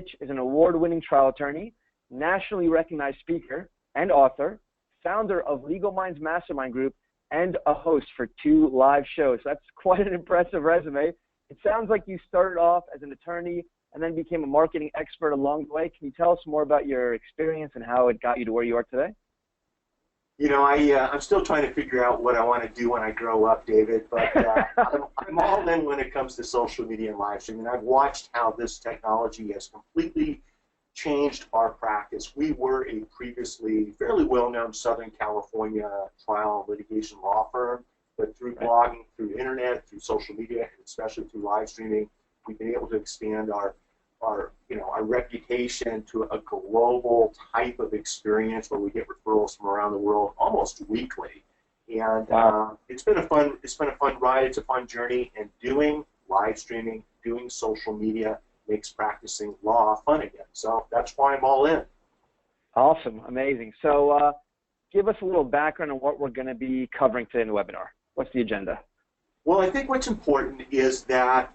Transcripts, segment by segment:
Mitch is an award-winning trial attorney, nationally recognized speaker and author, founder of LegalMinds Mastermind Group, and a host for 2 live shows. That's quite an impressive resume. It sounds like you started off as an attorney and then became a marketing expert along the way. Can you tell us more about your experience and how it got you to where you are today? You know, I'm still trying to figure out what I want to do when I grow up, David, but I'm all in when it comes to social media and live streaming. I've watched how this technology has completely changed our practice. We were a previously fairly well-known Southern California trial and litigation law firm, but through blogging, through internet, through social media, and especially through live streaming, we've been able to expand our reputation to a global type of experience where we get referrals from around the world almost weekly. And it's been a fun ride. It's a fun journey. And doing live streaming, doing social media makes practicing law fun again. So that's why I'm all in. Awesome, amazing. So give us a little background on what we're going to be covering today in the webinar. What's the agenda? Well, I think what's important is that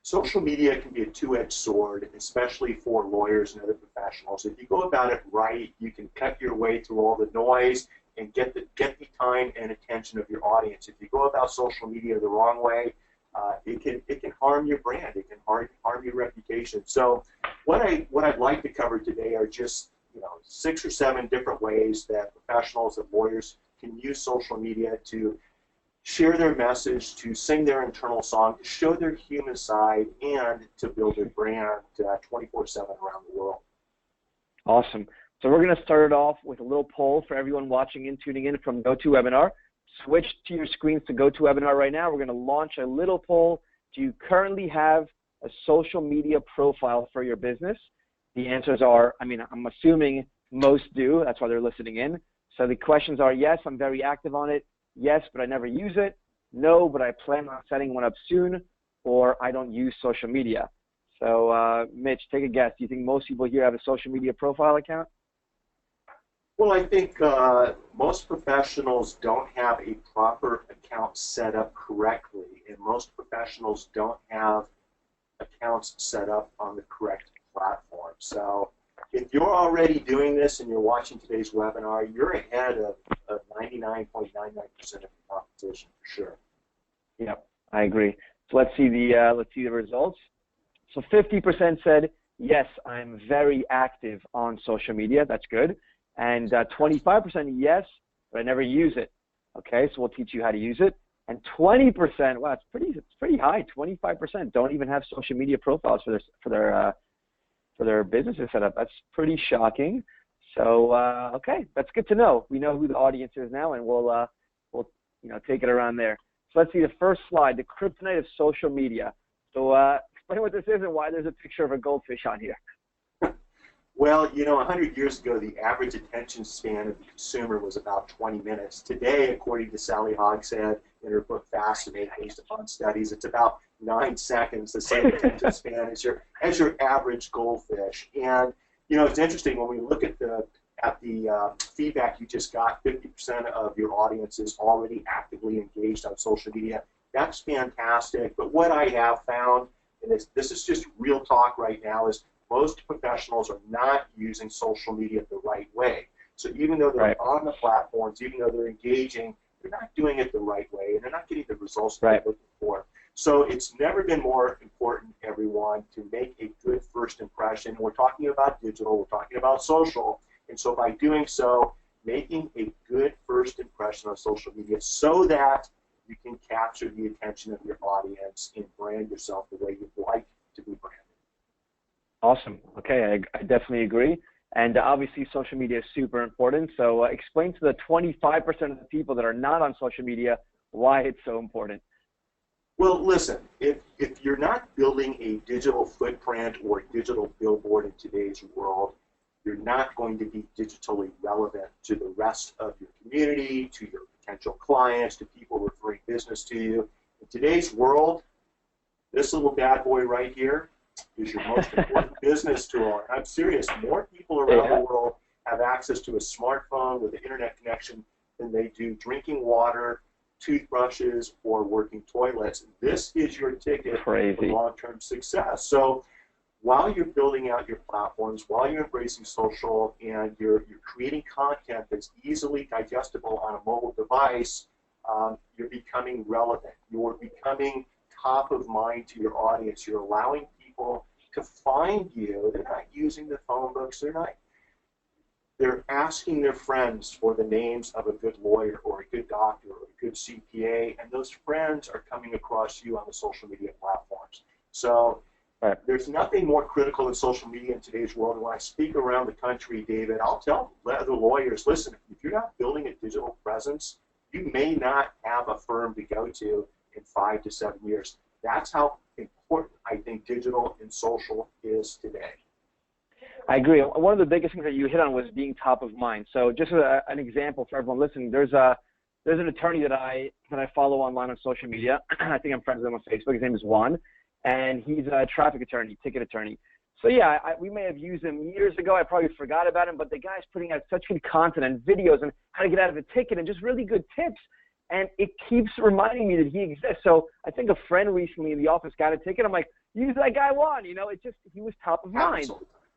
social media can be a two-edged sword, especially for lawyers and other professionals. If you go about it right, you can cut your way through all the noise and get the time and attention of your audience. If you go about social media the wrong way, it can harm your brand. It can harm your reputation. So, what I'd like to cover today are just 6 or 7 different ways that professionals and lawyers can use social media to share their message, to sing their internal song, to show their human side, and to build their brand 24/7 around the world. Awesome. So we're going to start it off with a little poll for everyone watching and tuning in from GoToWebinar. Switch to your screens to GoToWebinar right now. We're going to launch a little poll. Do you currently have a social media profile for your business? The answers are, I'm assuming most do. That's why they're listening in. So the questions are, yes, I'm very active on it. Yes, but I never use it. No, but I plan on setting one up soon. Or I don't use social media. So, Mitch, take a guess. Do you think most people here have a social media profile account? Well, I think most professionals don't have a proper account set up correctly, and most professionals don't have accounts set up on the correct platform. So if you're already doing this and you're watching today's webinar, you're ahead of 99.99% of the competition for sure. Yep, I agree. So let's see the results. So 50% said, yes, I'm very active on social media. That's good. And 25% yes, but I never use it. Okay, so we'll teach you how to use it. And 20%, wow, it's pretty high. 25% don't even have social media profiles for their businesses set up. That's pretty shocking. So okay, that's good to know. We know who the audience is now, and we'll take it around there. So let's see the first slide, the kryptonite of social media. So explain what this is and why there's a picture of a goldfish on here. Well, 100 years ago, the average attention span of the consumer was about 20 minutes. Today, according to Sally Hogshead in her book Fascinate, based upon studies, it's about 9 seconds, the same attention span as your average goldfish. And it's interesting when we look at the feedback you just got. 50% of your audience is already actively engaged on social media. That's fantastic. But what I have found, and this is just real talk right now, is most professionals are not using social media the right way. So even though they're on the platforms, even though they're engaging, they're not doing it the right way, and they're not getting the results they're looking for. So it's never been more important, everyone, to make a good first impression. We're talking about digital, we're talking about social, and so by doing so, making a good first impression on social media so that you can capture the attention of your audience and brand yourself the way you'd like to be branded. Awesome. Okay, I definitely agree. And obviously, social media is super important. So explain to the 25% of the people that are not on social media why it's so important. Well, listen, if you're not building a digital footprint or digital billboard in today's world, you're not going to be digitally relevant to the rest of your community, to your potential clients, to people referring business to you. In today's world, this little bad boy right here is your most important business tool. And I'm serious. More people around the world have access to a smartphone with an internet connection than they do drinking water, toothbrushes, or working toilets. This is your ticket for long-term success. So while you're building out your platforms, while you're embracing social, and you're creating content that's easily digestible on a mobile device, you're becoming relevant. You're becoming top of mind to your audience. You're allowing people to find you. They're not using the phone books. They're asking their friends for the names of a good lawyer or a good doctor or a good CPA, and those friends are coming across you on the social media platforms. So there's nothing more critical than social media in today's world. And when I speak around the country, David, I'll tell other lawyers, listen, if you're not building a digital presence, you may not have a firm to go to in 5 to 7 years. That's how important I think digital and social is today. I agree. One of the biggest things that you hit on was being top of mind. So just an example for everyone listening, there's an attorney that I follow online on social media. I think I'm friends with him on Facebook. His name is Juan, and he's a traffic attorney, ticket attorney. So yeah, we may have used him years ago. I probably forgot about him, but the guy's putting out such good content and videos on how to get out of a ticket and just really good tips. And it keeps reminding me that he exists. So I think a friend recently in the office got a ticket. I'm like, use that guy Juan. You know, he was top of mind.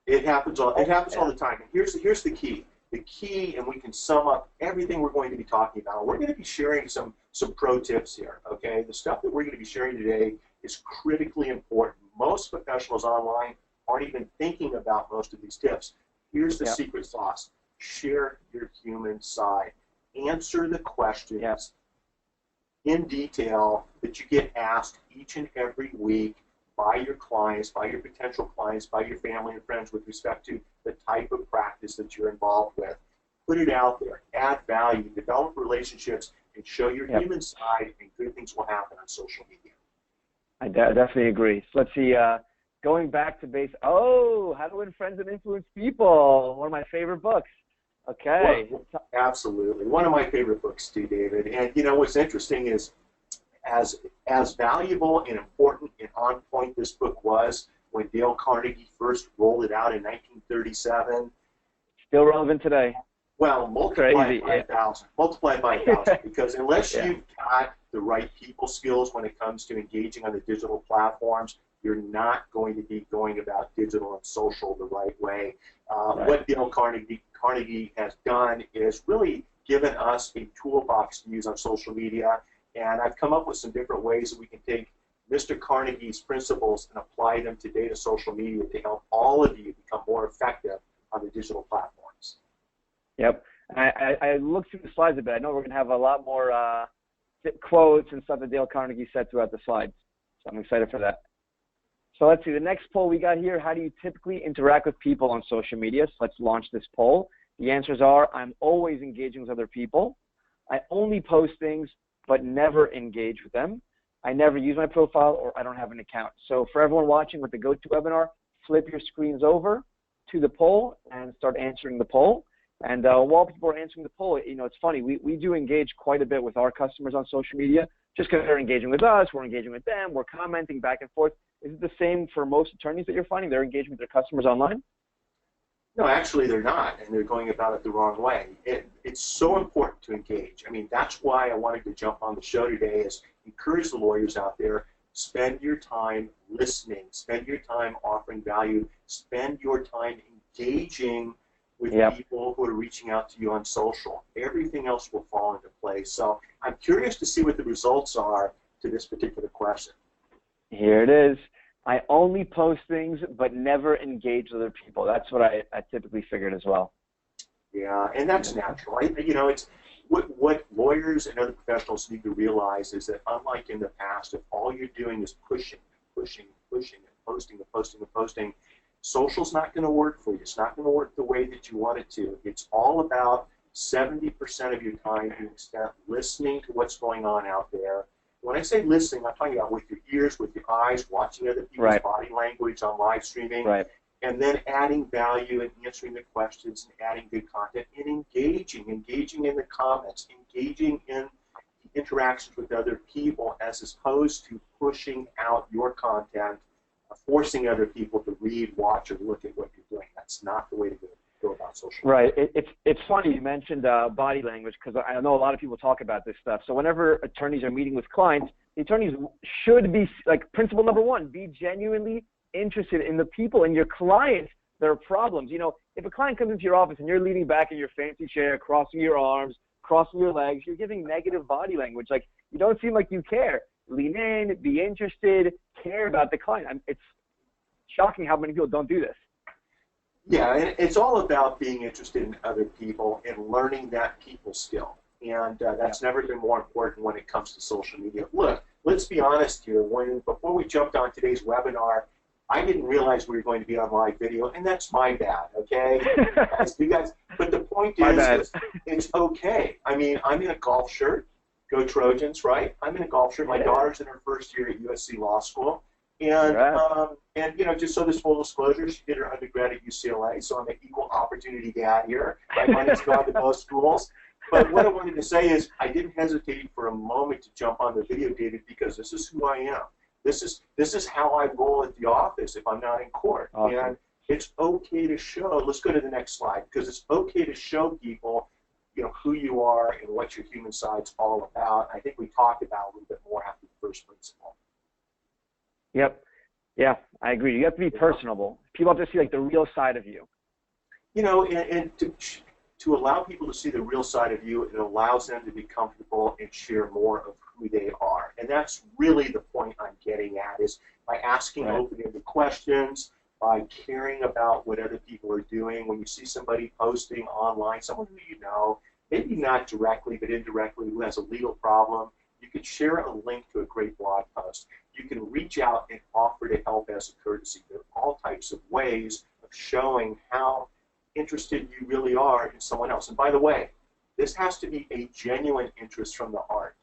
It happens all the time. And here's the key. The key, and we can sum up everything we're going to be talking about. We're going to be sharing some pro tips here, okay? The stuff that we're going to be sharing today is critically important. Most professionals online aren't even thinking about most of these tips. Here's the secret sauce. Share your human side. Answer the questions in detail that you get asked each and every week by your clients, by your potential clients, by your family and friends with respect to the type of practice that you're involved with. Put it out there. Add value. Develop relationships and show your human side, and good things will happen on social media. I definitely agree. So let's see. Going back to base. Oh, How to Win Friends and Influence People. One of my favorite books. Okay. Well, absolutely. One of my favorite books too, David. And you know what's interesting is as valuable and important and on point this book was when Dale Carnegie first rolled it out in 1937. Still relevant today. Well, multiply it by 1,000. Multiply it by 1,000 because unless you've got the right people skills when it comes to engaging on the digital platforms, you're not going to be going about digital and social the right way. What Dale Carnegie has done is really given us a toolbox to use on social media, and I've come up with some different ways that we can take Mr. Carnegie's principles and apply them today to social media to help all of you become more effective on the digital platforms. Yep. I looked through the slides a bit. I know we're going to have a lot more quotes and stuff that Dale Carnegie said throughout the slides, so I'm excited for that. So let's see, the next poll we got here, how do you typically interact with people on social media? So let's launch this poll. The answers are, I'm always engaging with other people. I only post things but never engage with them. I never use my profile, or I don't have an account. So for everyone watching with the GoToWebinar, flip your screens over to the poll and start answering the poll. And while people are answering the poll, you know, it's funny, we do engage quite a bit with our customers on social media just because they're engaging with us, we're engaging with them, we're commenting back and forth. Is it the same for most attorneys that you're finding? They're engaging with their customers online? No, actually they're not, and they're going about it the wrong way. It's so important to engage. I mean, that's why I wanted to jump on the show today, is encourage the lawyers out there, spend your time listening, spend your time offering value, spend your time engaging with people who are reaching out to you on social. Everything else will fall into place. So I'm curious to see what the results are to this particular question. Here it is. I only post things but never engage with other people. That's what I typically figured as well. Yeah, and that's natural. You know, it's what lawyers and other professionals need to realize is that unlike in the past, if all you're doing is pushing, and posting, social's not going to work for you. It's not going to work the way that you want it to. It's all about 70% of your time being spent listening to what's going on out there. When I say listening, I'm talking about with your ears, with your eyes, watching other people's body language on live streaming, and then adding value and answering the questions and adding good content and engaging in the comments, engaging in the interactions with other people as opposed to pushing out your content, forcing other people to read, watch, or look at what you're doing. That's not the way to go about social media. Right. It's funny you mentioned body language, because I know a lot of people talk about this stuff. So whenever attorneys are meeting with clients, the attorneys should be, like, principle number one, be genuinely interested in the people and your clients, their problems. You know, if a client comes into your office and you're leaning back in your fancy chair, crossing your arms, crossing your legs, you're giving negative body language. Like, you don't seem like you care. Lean in, be interested, care about the client. It's shocking how many people don't do this. Yeah, and it's all about being interested in other people and learning that people skill. And that's never been more important when it comes to social media. Look, let's be honest here. Before we jumped on today's webinar, I didn't realize we were going to be on live video, and that's my bad, okay? But the point is, it's okay. I mean, I'm in a golf shirt. Go Trojans, right? I'm in a golf shirt. My daughter's in her first year at USC Law School. And you know, just so there's full disclosure, she did her undergrad at UCLA, so I'm an equal opportunity dad here. My money's gone to both schools. But what I wanted to say is I didn't hesitate for a moment to jump on the video, David, because this is who I am. This is how I roll at the office if I'm not in court. Awesome. And it's okay to show, let's go to the next slide, because it's okay to show people, you know, who you are and what your human side's all about. I think we talked about a little bit more after the first principle. Yep. Yeah, I agree. You have to be personable. People have to see like the real side of you. You know, and to allow people to see the real side of you, it allows them to be comfortable and share more of who they are. And that's really the point I'm getting at, is by asking open-ended questions, by caring about what other people are doing. When you see somebody posting online, someone who you know, maybe not directly but indirectly, who has a legal problem, you can share a link to a great blog post. You can reach out and offer to help as a courtesy. There are all types of ways of showing how interested you really are in someone else. And by the way, this has to be a genuine interest from the heart.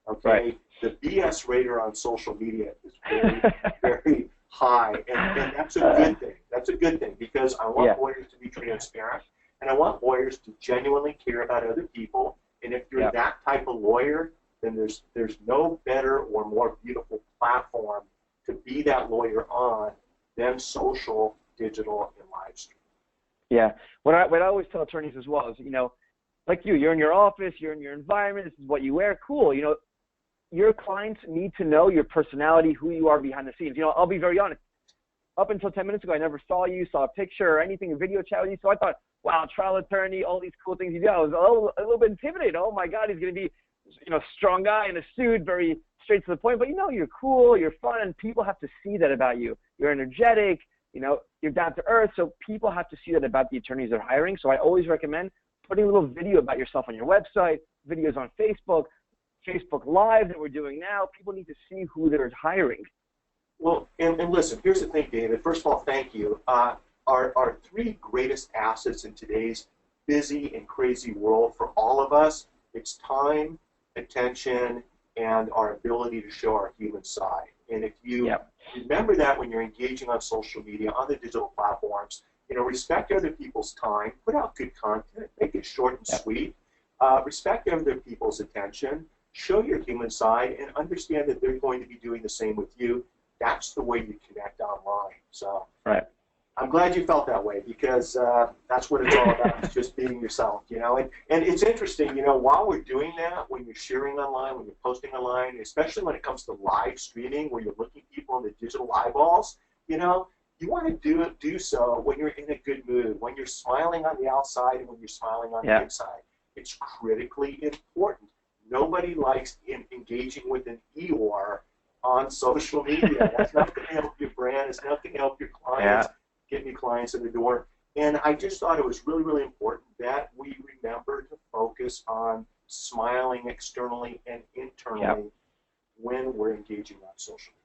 Okay? Right. The BS rater on social media is very, very high, and that's a good thing. That's a good thing, because I want lawyers to be transparent, and I want lawyers to genuinely care about other people. And if you're that type of lawyer, then there's no better or more beautiful platform to be that lawyer on than social, digital, and live stream. Yeah. What I always tell attorneys as well is, you know, like you're in your office, you're in your environment, this is what you wear, cool. You know, your clients need to know your personality, who you are behind the scenes. You know, I'll be very honest. Up until 10 minutes ago, I never saw you, saw a picture or anything, a video chat with you. So I thought, wow, trial attorney, all these cool things you do. I was a little bit intimidated. Oh my God, he's going to be, you know, strong guy in a suit, very straight to the point. But you know, you're cool, you're fun, and people have to see that about you. You're energetic, you know, you're down to earth. So people have to see that about the attorneys they're hiring. So I always recommend putting a little video about yourself on your website, videos on Facebook Live that we're doing now. People need to see who they're hiring. Well, and listen, here's the thing, David. First of all, thank you. Our three greatest assets in today's busy and crazy world for all of us, it's time, attention, and our ability to show our human side. And if you remember that when you're engaging on social media, on the digital platforms, you know, respect other people's time, put out good content, make it short and sweet, respect other people's attention, show your human side, and understand that they're going to be doing the same with you. That's the way you connect online. So I'm glad you felt that way, because that's what it's all about, is just being yourself, you know. And it's interesting, you know, while we're doing that, when you're sharing online, when you're posting online, especially when it comes to live streaming, where you're looking people in the digital eyeballs, you know, you want to do so when you're in a good mood, when you're smiling on the outside and when you're smiling on the inside. It's critically important. Nobody likes engaging with an Eeyore on social media. That's not going to help your brand. It's not going to help your clients, get new clients in the door. And I just thought it was really, really important that we remember to focus on smiling externally and internally when we're engaging on social media.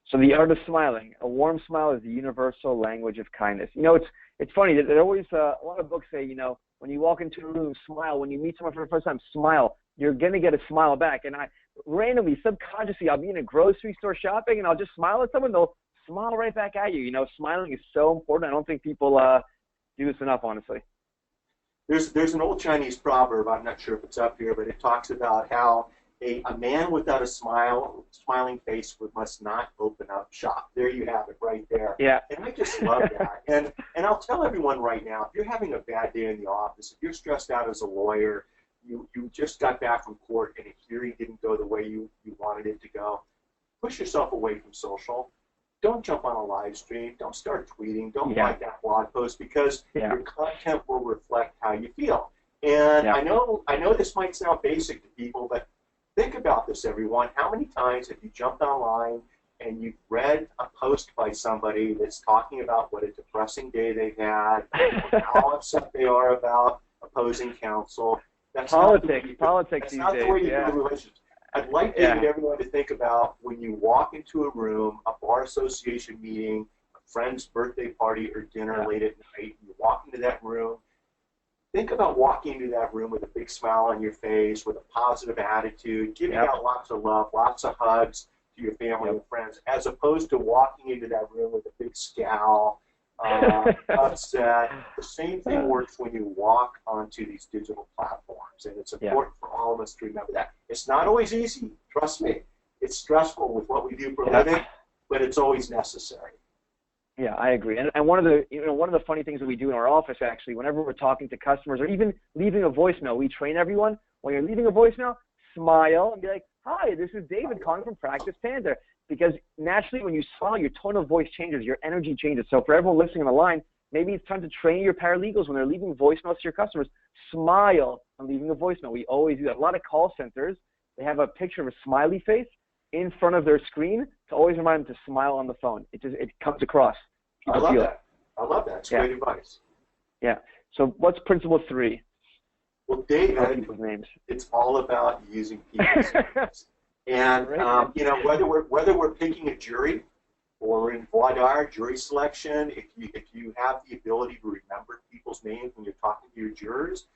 So the art of smiling. A warm smile is the universal language of kindness. You know, it's funny that always a lot of books say, you know, when you walk into a room, smile. When you meet someone for the first time, smile. You're going to get a smile back. And I randomly, subconsciously, I'll be in a grocery store shopping and I'll just smile at someone. They'll smile right back at you. You know, smiling is so important. I don't think people do this enough, honestly. There's an old Chinese proverb, I'm not sure if it's up here, but it talks about how a man without a smiling face must not open up shop. There you have it right there. Yeah. And I just love that. And I'll tell everyone right now, if you're having a bad day in the office, if you're stressed out as a lawyer, you just got back from court and a hearing didn't go the way you wanted it to go, push yourself away from social. don't jump on a live stream. Don't start tweeting. Don't write that blog post, because your content will reflect how you feel. And I know this might sound basic to people, but think about this, everyone. How many times have you jumped online and you've read a post by somebody that's talking about what a depressing day they've had, or how upset they are about opposing counsel? That's politics these days. Not the way you do the relationships. I'd like everyone to think about when you walk into a room, a bar association meeting, a friend's birthday party or dinner late at night, you walk into that room. Think about walking into that room with a big smile on your face, with a positive attitude, giving out lots of love, lots of hugs to your family and friends, as opposed to walking into that room with a big scowl, upset. The same thing works when you walk onto these digital platforms, and it's important for all of us to remember that. It's not always easy, trust me. It's stressful with what we do for a living, but it's always necessary. Yeah, I agree. And one of the funny things that we do in our office, actually, whenever we're talking to customers or even leaving a voicemail, we train everyone, when you're leaving a voicemail, smile and be like, "Hi, this is David calling from PracticePanther." Because naturally, when you smile, your tone of voice changes, your energy changes. So for everyone listening on the line, maybe it's time to train your paralegals when they're leaving voicemails to your customers. Smile when leaving a voicemail. We always do that. A lot of call centers, they have a picture of a smiley face in front of their screen to always remind them to smile on the phone. It comes across. I love that. I love that. It's great advice. Yeah. So what's principle 3? Well, David, it's all about using people's names. And whether we're picking a jury or in voir dire, jury selection, if you have the ability to remember people's names when you're talking to your jurors,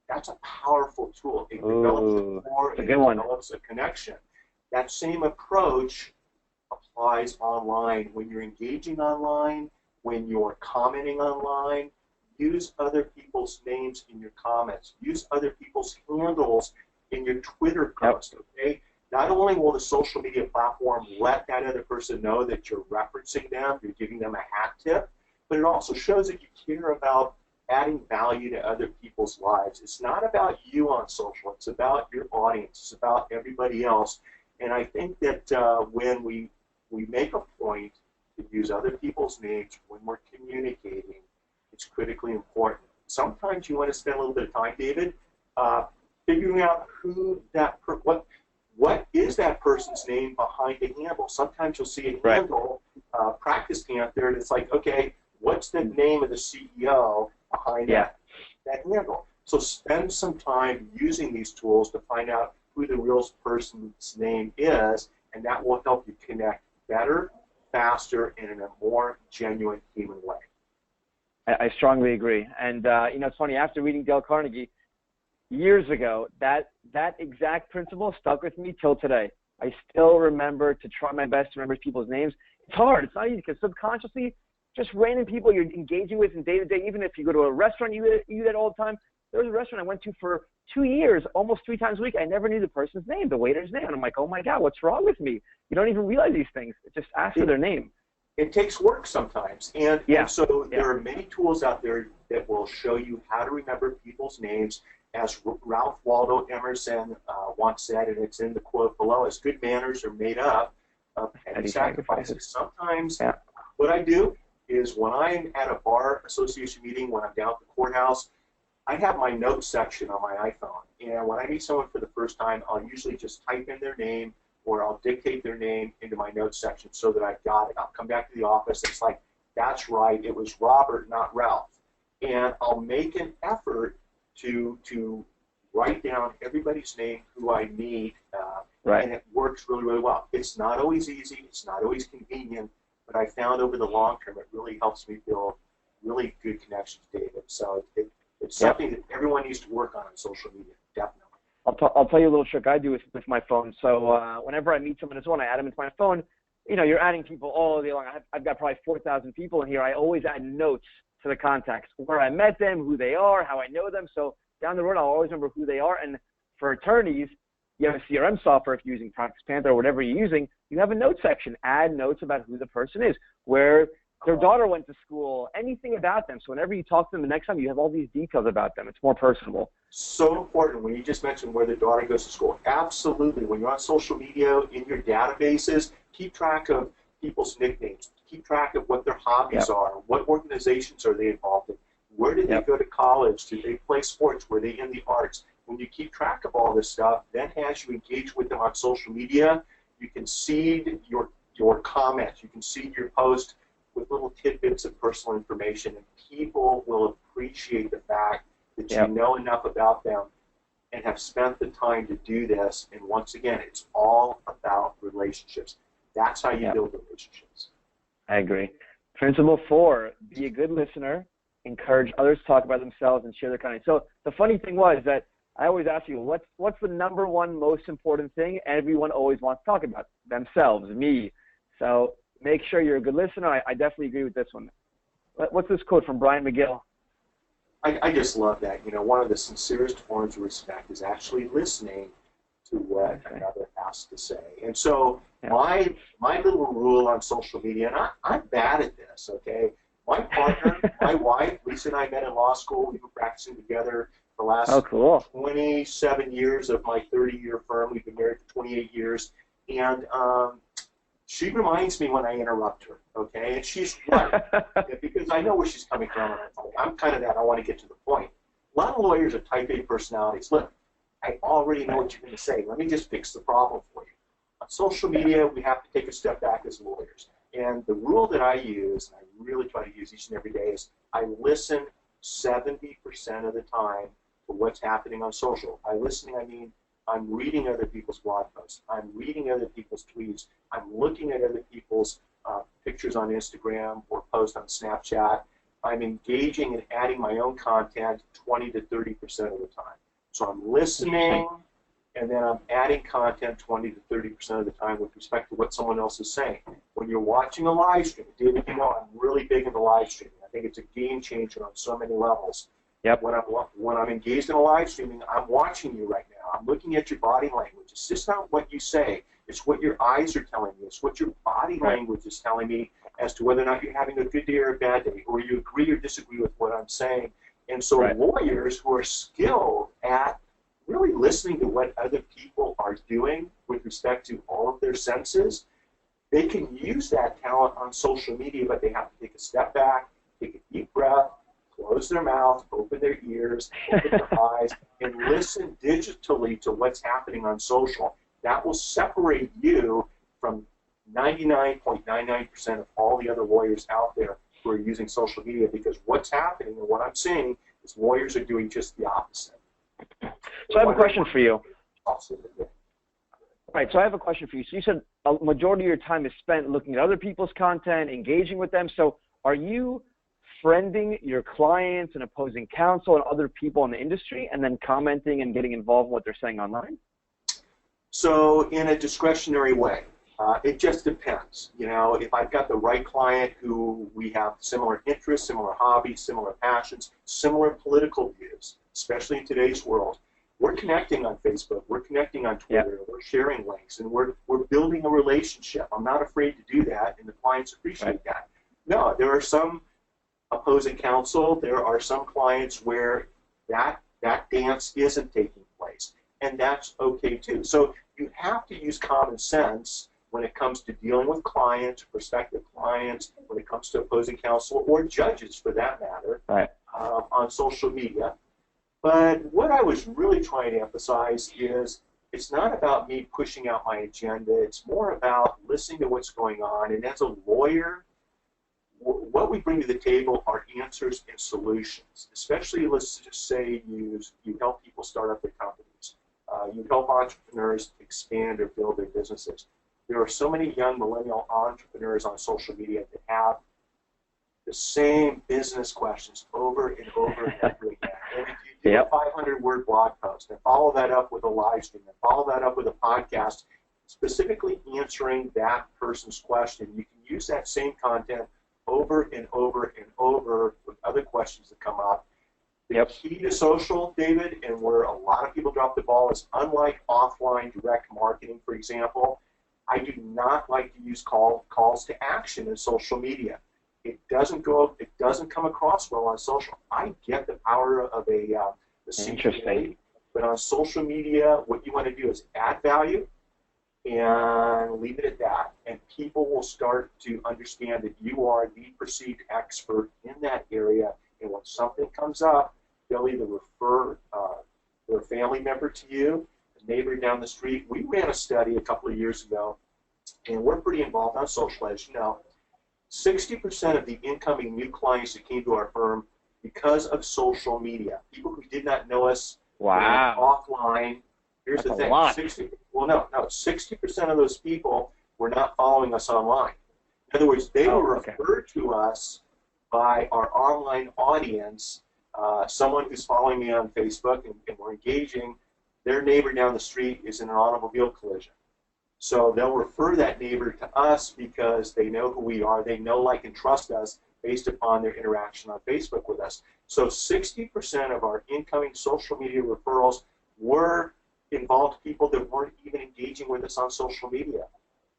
that's a powerful tool. It develops a rapport, it develops a connection. That same approach applies online. When you're engaging online, when you're commenting online, use other people's names in your comments. Use other people's handles in your Twitter post, okay? Not only will the social media platform let that other person know that you're referencing them, you're giving them a hat tip, but it also shows that you care about adding value to other people's lives. It's not about you on social. It's about your audience. It's about everybody else. And I think that when we make a point to use other people's names when we're communicating, it's critically important. Sometimes you want to spend a little bit of time, David, figuring out who that what is that person's name behind the handle. Sometimes you'll see a handle, PracticePanther, and it's like, okay, what's the name of the CEO behind that handle? So spend some time using these tools to find out who the real person's name is, and that will help you connect better, faster, and in a more genuine human way. I strongly agree. And, it's funny, after reading Dale Carnegie years ago, that exact principle stuck with me till today. I still remember to try my best to remember people's names. It's hard. It's not easy because subconsciously, just random people you're engaging with in day-to-day, even if you go to a restaurant you eat at all the time. There was a restaurant I went to for 2 years, almost 3 times a week. I never knew the person's name, the waiter's name. And I'm like, oh, my God, what's wrong with me? You don't even realize these things. Just ask for their name. It takes work sometimes. And so there are many tools out there that will show you how to remember people's names. As Ralph Waldo Emerson once said, and it's in the quote below, as good manners are made up of petty sacrifices. Sometimes what I do is when I'm at a bar association meeting, when I'm down at the courthouse, I have my notes section on my iPhone. And when I meet someone for the first time, I'll usually just type in their name or I'll dictate their name into my notes section so that I've got it. I'll come back to the office. It's like, that's right, it was Robert, not Ralph. And I'll make an effort to write down everybody's name who I meet, and it works really, really well. It's not always easy. It's not always convenient, but I found over the long term it really helps me build really good connections, David. So it's something that everyone needs to work on social media, definitely. I'll tell you a little trick I do with my phone. So whenever I meet someone as well, I add them into my phone. You're adding people all day long. I've got probably 4,000 people in here. I always add notes to the contacts, where I met them, who they are, how I know them. So down the road, I'll always remember who they are. And for attorneys, you have a CRM software if you're using PracticePanther or whatever you're using. You have a note section. Add notes about who the person is, where their daughter went to school, anything about them. So whenever you talk to them the next time, you have all these details about them. It's more personable. So important when you just mentioned where the daughter goes to school. Absolutely. When you're on social media, in your databases, keep track of people's nicknames. keep track of what their hobbies are, what organizations are they involved in, where did they go to college, did they play sports, were they in the arts. When you keep track of all this stuff, then as you engage with them on social media, you can seed your comments, you can seed your post with little tidbits of personal information, and people will appreciate the fact that you know enough about them and have spent the time to do this. And once again, it's all about relationships. That's how you build relationships. I agree. Principle 4, be a good listener, encourage others to talk about themselves and share their content. So the funny thing was that I always ask you, what's the number one most important thing everyone always wants to talk about? Themselves, me. So make sure you're a good listener. I definitely agree with this one. What's this quote from Brian McGill? I just love that. You know, one of the sincerest forms of respect is actually listening to what another has to say. And so my little rule on social media, and I'm bad at this, okay? My partner, my wife, Lisa and I met in law school. We've been practicing together for the last 27 years of my 30-year firm. We've been married for 28 years. And she reminds me when I interrupt her, okay? And she's right, because I know where she's coming from. I'm kind of that, I want to get to the point. A lot of lawyers are type A personalities. Look, I already know what you're going to say. Let me just fix the problem for you. On social media, we have to take a step back as lawyers. And the rule that I use, and I really try to use each and every day, is I listen 70% of the time to what's happening on social. By listening, I mean I'm reading other people's blog posts. I'm reading other people's tweets. I'm looking at other people's pictures on Instagram or posts on Snapchat. I'm engaging and adding my own content 20 to 30% of the time. So I'm listening, and then I'm adding content 20 to 30% of the time with respect to what someone else is saying. When you're watching a live stream, David, you know I'm really big into live streaming. I think it's a game changer on so many levels. When I'm engaged in a live streaming, I'm watching you right now. I'm looking at your body language. It's just not what you say. It's what your eyes are telling me. It's what your body language is telling me as to whether or not you're having a good day or a bad day, or you agree or disagree with what I'm saying. And so lawyers who are skilled at really listening to what other people are doing with respect to all of their senses, they can use that talent on social media, but they have to take a step back, take a deep breath, close their mouth, open their ears, open their eyes, and listen digitally to what's happening on social. That will separate you from 99.99% of all the other lawyers out there who are using social media, because what's happening and what I'm seeing is lawyers are doing just the opposite. So I have a question for you. Right, so I have a question for you. So you said a majority of your time is spent looking at other people's content, engaging with them. So are you friending your clients and opposing counsel and other people in the industry and then commenting and getting involved in what they're saying online? So in a discretionary way. It just depends. You know, if I've got the right client who we have similar interests, similar hobbies, similar passions, similar political views, especially in today's world, we're connecting on Facebook, we're connecting on Twitter, we're sharing links, and we're building a relationship. I'm not afraid to do that, and the clients appreciate that. No, there are some opposing counsel, there are some clients where that dance isn't taking place, and that's okay too. So you have to use common sense when it comes to dealing with clients, prospective clients, when it comes to opposing counsel, or judges for that matter, on social media. But what I was really trying to emphasize is it's not about me pushing out my agenda. It's more about listening to what's going on. And as a lawyer, what we bring to the table are answers and solutions, especially, let's just say you help people start up their companies. You help entrepreneurs expand or build their businesses. There are so many young millennial entrepreneurs on social media that have the same business questions over and over and over again. And if you do a 500-word blog post and follow that up with a live stream and follow that up with a podcast, specifically answering that person's question, you can use that same content over and over and over with other questions that come up. The key to social, David, and where a lot of people drop the ball, is unlike offline direct marketing, for example, I do not like to use calls to action in social media. It doesn't come across well on social. I get the power of a CPA, but on social media, what you want to do is add value, and leave it at that. And people will start to understand that you are the perceived expert in that area. And when something comes up, they'll either refer their family member to you, a neighbor down the street. We ran a study a couple of years ago, and we're pretty involved on social, as you know. 60% of the incoming new clients that came to our firm because of social media, people who did not know us offline. Here's That's the thing: a lot. 60% of those people were not following us online. In other words, they were referred to us by our online audience. Someone who's following me on Facebook and we're engaging. Their neighbor down the street is in an automobile collision. So they'll refer that neighbor to us because they know who we are. They know, like, and trust us based upon their interaction on Facebook with us. So 60% of our incoming social media referrals were involved people that weren't even engaging with us on social media.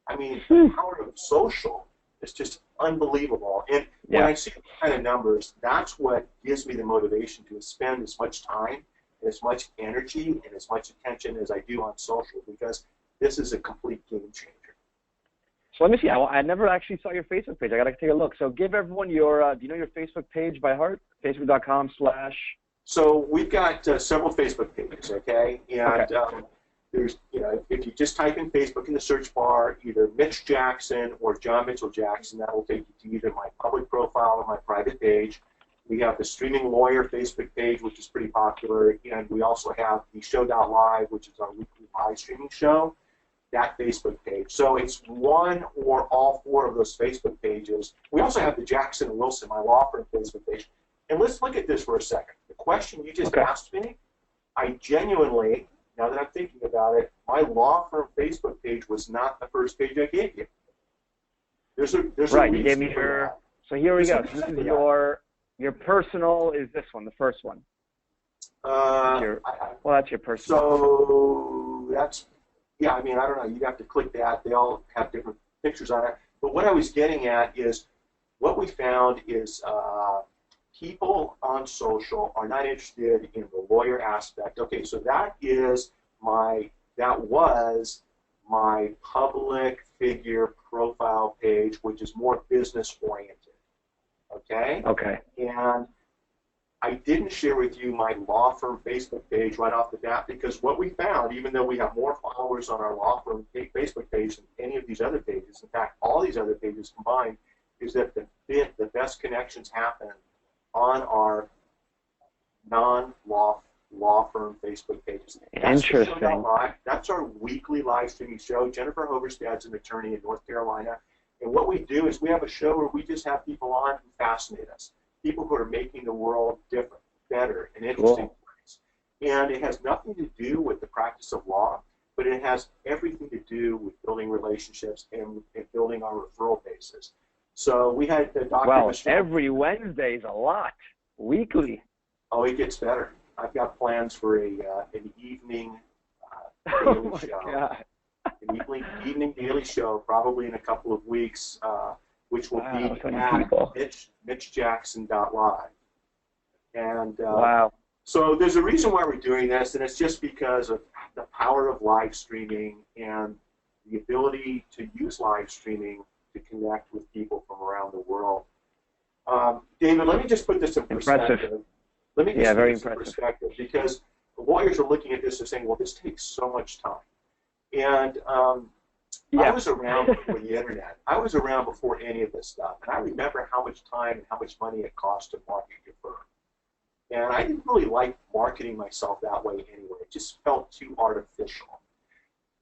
I mean, the power of social is just unbelievable. And when I see the kind of numbers, that's what gives me the motivation to spend as much time, as much energy, and as much attention as I do on social, because this is a complete game changer. So let me see. I never actually saw your Facebook page. I got to take a look. So give everyone your, do you know your Facebook page by heart? Facebook.com/ So we've got several Facebook pages, okay? And there's, you know, if you just type in Facebook in the search bar, either Mitch Jackson or John Mitchell Jackson, that will take you to either my public profile or my private page. We have the Streaming Lawyer Facebook page, which is pretty popular, and we also have the Show.live, which is our weekly live streaming show, that Facebook page. So it's one or all four of those Facebook pages. We also have the Jackson & Wilson, my law firm, Facebook page. And let's look at this for a second. The question you just asked me, I genuinely, now that I'm thinking about it, my law firm Facebook page was not the first page I gave you. There's a you gave me your, so here we go. So this is your personal is this one, the first one. Well, that's your personal. So that's, yeah, I mean, I don't know. You'd have to click that. They all have different pictures on it. But what I was getting at is what we found is people on social are not interested in the lawyer aspect. Okay, so that was my public figure profile page, which is more business oriented. Okay? Okay. And I didn't share with you my law firm Facebook page right off the bat because what we found, even though we have more followers on our law firm Facebook page than any of these other pages, in fact, all these other pages combined, is that the best connections happen on our non-law firm Facebook pages. Interesting. That's our weekly live streaming show. Jennifer Hogerstad's an attorney in North Carolina. And what we do is we have a show where we just have people on who fascinate us, people who are making the world different, better, and interesting ways. And it has nothing to do with the practice of law, but it has everything to do with building relationships and building our referral bases. So we had Dr. Michelle. Every Wednesday is a lot. Weekly. Oh, it gets better. I've got plans for an evening daily show. God. An evening daily show, probably in a couple of weeks, which will be at mitchjackson.live. And so there's a reason why we're doing this, and it's just because of the power of live streaming and the ability to use live streaming to connect with people from around the world. David, let me just put this in perspective. Impressive. Let me just put very this in impressive. perspective, because the lawyers are looking at this and saying, well, this takes so much time. And I was around before the internet. I was around before any of this stuff. And I remember how much time and how much money it cost to market your firm. And I didn't really like marketing myself that way anyway. It just felt too artificial.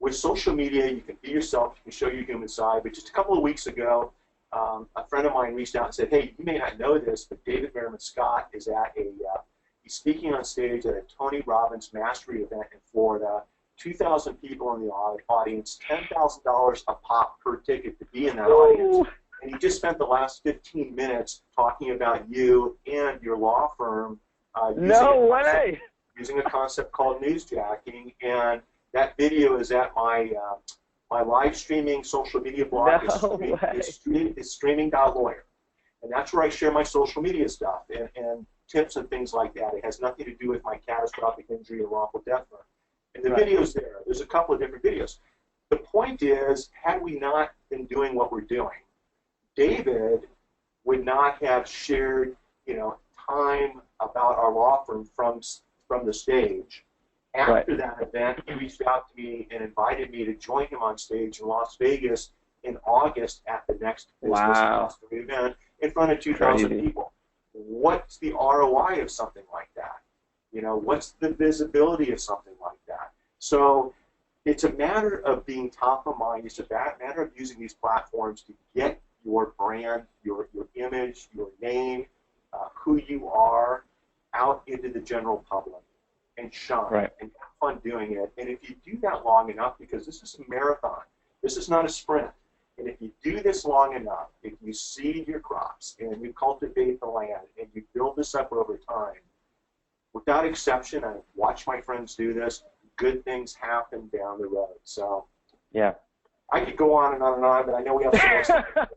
With social media, you can be yourself. You can show your human side. But just a couple of weeks ago, a friend of mine reached out and said, hey, you may not know this, but David Merriman Scott is at he's speaking on stage at a Tony Robbins Mastery event in Florida. 2,000 people in the audience, $10,000 a pop per ticket to be in that audience. And he just spent the last 15 minutes talking about you and your law firm using a concept called newsjacking. And that video is at my my live streaming social media blog. It's streaming.lawyer. And that's where I share my social media stuff and tips and things like that. It has nothing to do with my catastrophic injury or wrongful death. And the video's there. There's a couple of different videos. the point is, had we not been doing what we're doing, David would not have shared, time about our law firm from the stage. After that event, he reached out to me and invited me to join him on stage in Las Vegas in August at the next business mastery event in front of 2,000 people. What's the ROI of something like that? What's the visibility of something like that? So it's a matter of being top of mind. It's a matter of using these platforms to get your brand, your image, your name, who you are out into the general public and shine and have fun doing it. And if you do that long enough, because this is a marathon, this is not a sprint, and if you do this long enough, if you seed your crops and you cultivate the land and you build this up over time, without exception, I've watched my friends do this, good things happen down the road. So I could go on and on and on, but I know we have some more stuff.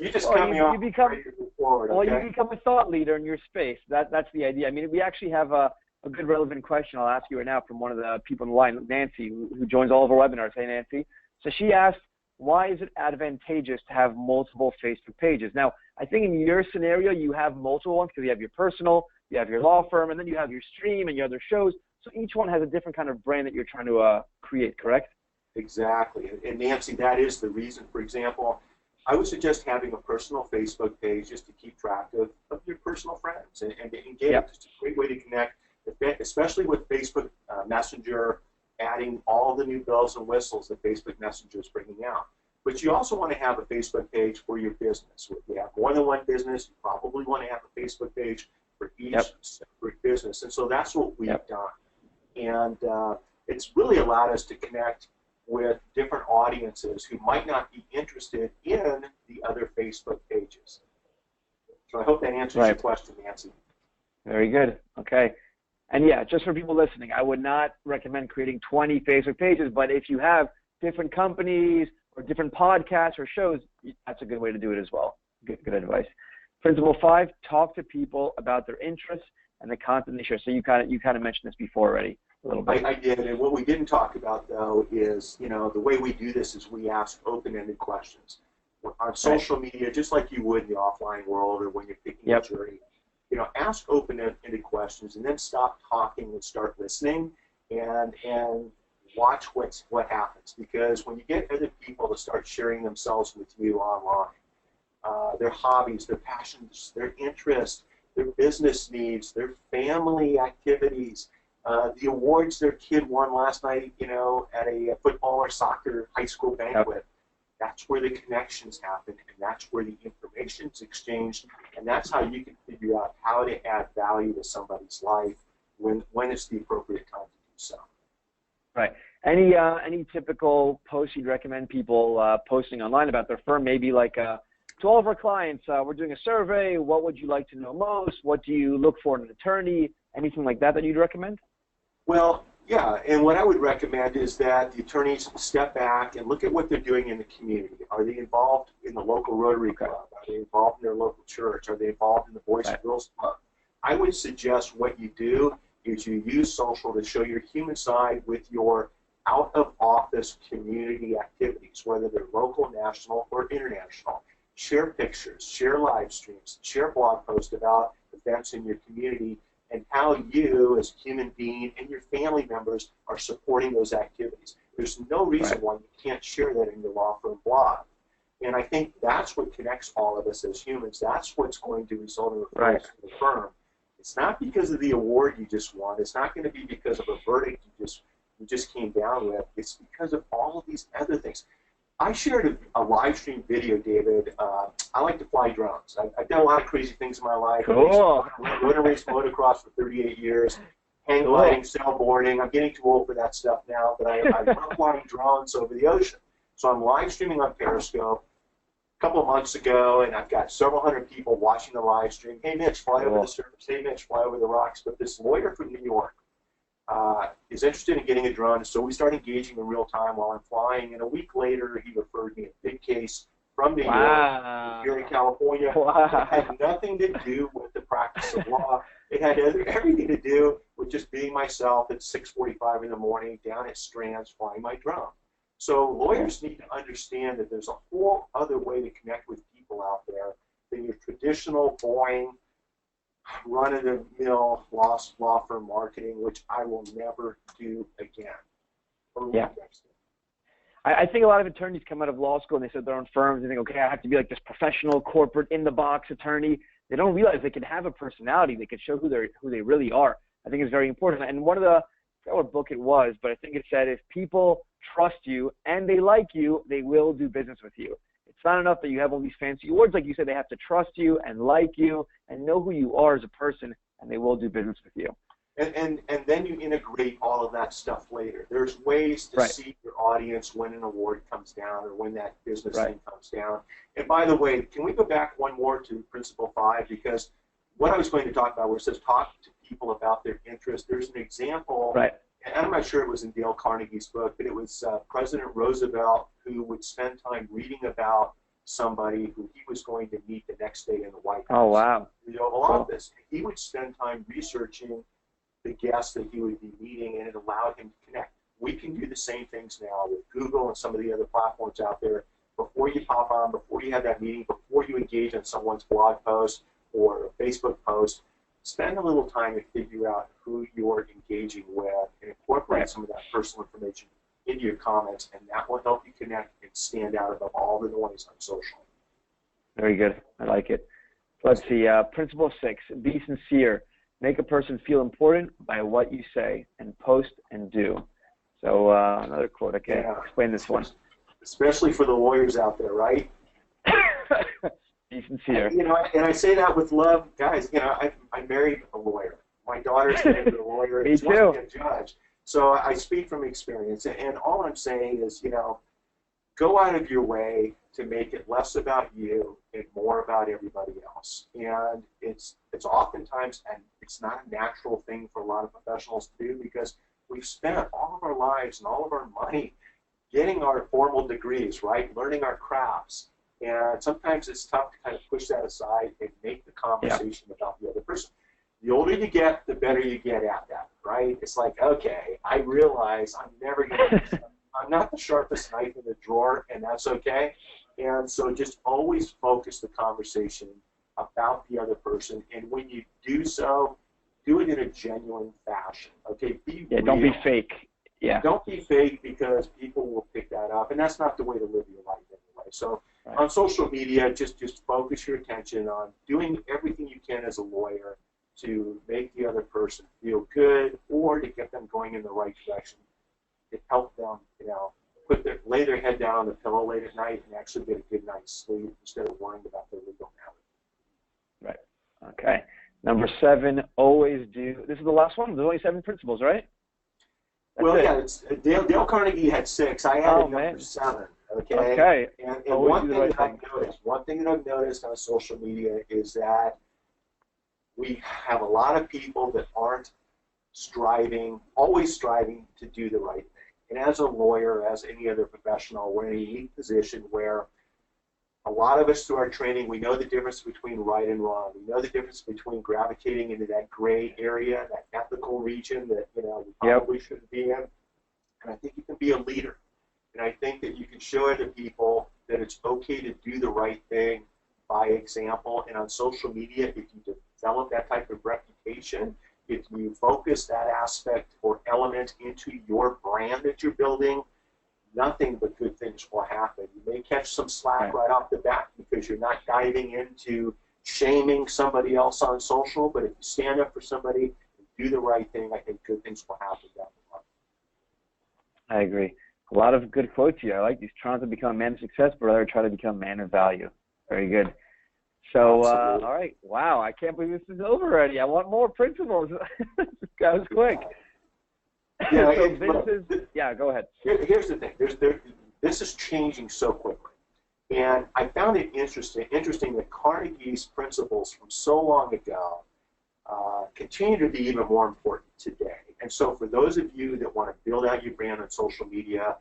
You just cut me off. You become a thought leader in your space. That's the idea. I mean, we actually have a good relevant question I'll ask you right now from one of the people in the line, Nancy, who joins all of our webinars. Hey, Nancy. So she asked, why is it advantageous to have multiple Facebook pages? Now, I think in your scenario, you have multiple ones because you have your personal, you have your law firm, and then you have your stream and your other shows. So each one has a different kind of brand that you're trying to create, correct? Exactly. And Nancy, that is the reason. For example, I would suggest having a personal Facebook page just to keep track of your personal friends and to engage. It's a great way to connect, especially with Facebook Messenger, adding all the new bells and whistles that Facebook Messenger is bringing out. But you also want to have a Facebook page for your business. If you have more than one business, you probably want to have a Facebook page for each separate business. And so that's what we've done. And it's really allowed us to connect with different audiences who might not be interested in the other Facebook pages. So I hope that answers your question, Nancy. Very good. Okay. And yeah, just for people listening, I would not recommend creating 20 Facebook pages, but if you have different companies or different podcasts or shows, that's a good way to do it as well. Good advice. Principle 5, talk to people about their interests and the content they share. So you kind of mentioned this before already a little bit. I did, and what we didn't talk about though is, the way we do this is we ask open-ended questions. On social media, just like you would in the offline world or when you're picking a jury, ask open-ended questions and then stop talking and start listening and watch what happens. Because when you get other people to start sharing themselves with you online, their hobbies, their passions, their interests, their business needs, their family activities, the awards their kid won last night, at a football or soccer high school banquet. That's where the connections happen, and that's where the information's exchanged, and that's how you can figure out how to add value to somebody's life when it's the appropriate time to do so. Right. Any typical posts you'd recommend people posting online about their firm? Maybe like to all of our clients, we're doing a survey. What would you like to know most? What do you look for in an attorney? Anything like that you'd recommend? Well, yeah, and what I would recommend is that the attorneys step back and look at what they're doing in the community. Are they involved in the local Rotary Club? Are they involved in their local church? Are they involved in the Boys and Girls Club? I would suggest what you do is you use social to show your human side with your out-of-office community activities, whether they're local, national, or international. Share pictures, share live streams, share blog posts about events in your community and how you as a human being and your family members are supporting those activities. There's no reason why you can't share that in your law firm blog. And I think that's what connects all of us as humans. That's what's going to result in referrals to the firm. It's not because of the award you just won. It's not going to be because of a verdict you just came down with. It's because of all of these other things. I shared a live stream video, David. I like to fly drones. I've done a lot of crazy things in my life. Cool. Rotor race motocross for 38 years, hang gliding, sailboarding. I'm getting too old for that stuff now, but I love flying drones over the ocean. So I'm live streaming on Periscope a couple of months ago, and I've got several hundred people watching the live stream. Hey, Mitch, fly over the surface. Hey, Mitch, fly over the rocks. But this lawyer from New York is interested in getting a drone, so we start engaging in real time while I'm flying, and a week later he referred me a big case from New York here in California. It had nothing to do with the practice of law. It had everything to do with just being myself at 6:45 in the morning down at Strands flying my drone. So lawyers need to understand that there's a whole other way to connect with people out there than your traditional, boring, run-of-the-mill law firm marketing, which I will never do again. Yeah. I think a lot of attorneys come out of law school and they start their own firms and think, okay, I have to be like this professional, corporate, in-the-box attorney. They don't realize they can have a personality. They can show who they really are. I think it's very important. And one of the, I forgot what book it was, but I think it said if people trust you and they like you, they will do business with you. It's not enough that you have all these fancy words. Like you said, they have to trust you and like you and know who you are as a person, and they will do business with you. And then you integrate all of that stuff later. There's ways to see your audience when an award comes down or when that business thing comes down. And by the way, can we go back one more to Principle 5? Because what I was going to talk about where it says talk to people about their interests, there's an example, and I'm not sure it was in Dale Carnegie's book, but it was President Roosevelt who would spend time reading about somebody who he was going to meet the next day in the White House. Oh, wow. The Oval Office. He would spend time researching the guests that he would be meeting, and it allowed him to connect. We can do the same things now with Google and some of the other platforms out there. Before you pop on, before you have that meeting, before you engage in someone's blog post or a Facebook post, spend a little time to figure out who you're engaging with and incorporate some of that personal information into your comments, and that will help you connect and stand out above all the noise on social. Very good. I like it. Let's see. Principle 6, be sincere. Make a person feel important by what you say, and post and do. So another quote. Okay, explain this one. Especially for the lawyers out there, right? Be sincere. And I say that with love, guys. I married a lawyer. My daughter's married a lawyer. Me too. A judge. So I speak from experience, and all I'm saying is, go out of your way to make it less about you and more about everybody else. And it's oftentimes, and it's not a natural thing for a lot of professionals to do, because we've spent all of our lives and all of our money getting our formal degrees, right? Learning our crafts. And sometimes it's tough to kind of push that aside and make the conversation about the other person. The older you get, the better you get at that, right? It's like, okay, I realize I'm never going to, I'm not the sharpest knife in the drawer, and that's okay. And so just always focus the conversation about the other person. And when you do so, do it in a genuine fashion, okay? Be real. Don't be fake. Yeah. Don't be fake, because people will pick that up, and that's not the way to live your life anyway. So on social media, just focus your attention on doing everything you can as a lawyer to make the other person feel good, or to get them going in the right direction, to help them, lay their head down on the pillow late at night and actually get a good night's sleep instead of worrying about their legal matter. Right. Okay. Number 7, always do. This is the last one. There's only 7 principles, right? That's Dale Carnegie had 6. I added number 7. Okay. And one thing that I've noticed on social media is that we have a lot of people that aren't always striving to do the right thing. And as a lawyer, as any other professional, we're in a unique position where a lot of us through our training, we know the difference between right and wrong. We know the difference between gravitating into that gray area, that ethical region that we probably shouldn't be in. And I think you can be a leader. And I think that you can show other people that it's okay to do the right thing by example. And on social media, if you develop that type of reputation, if you focus that aspect or element into your brand that you're building, nothing but good things will happen. You may catch some slack right off the bat because you're not diving into shaming somebody else on social, but if you stand up for somebody and do the right thing, I think good things will happen down the line. I agree. A lot of good quotes here. I like these. Trying to become a man of success, but rather try to become a man of value. Very good. So, all right. Wow, I can't believe this is over already. I want more principles. That was quick. Yeah, go ahead. Here's the thing. This is changing so quickly. And I found it interesting that Carnegie's principles from so long ago continue to be even more important today. And so for those of you that want to build out your brand on social media,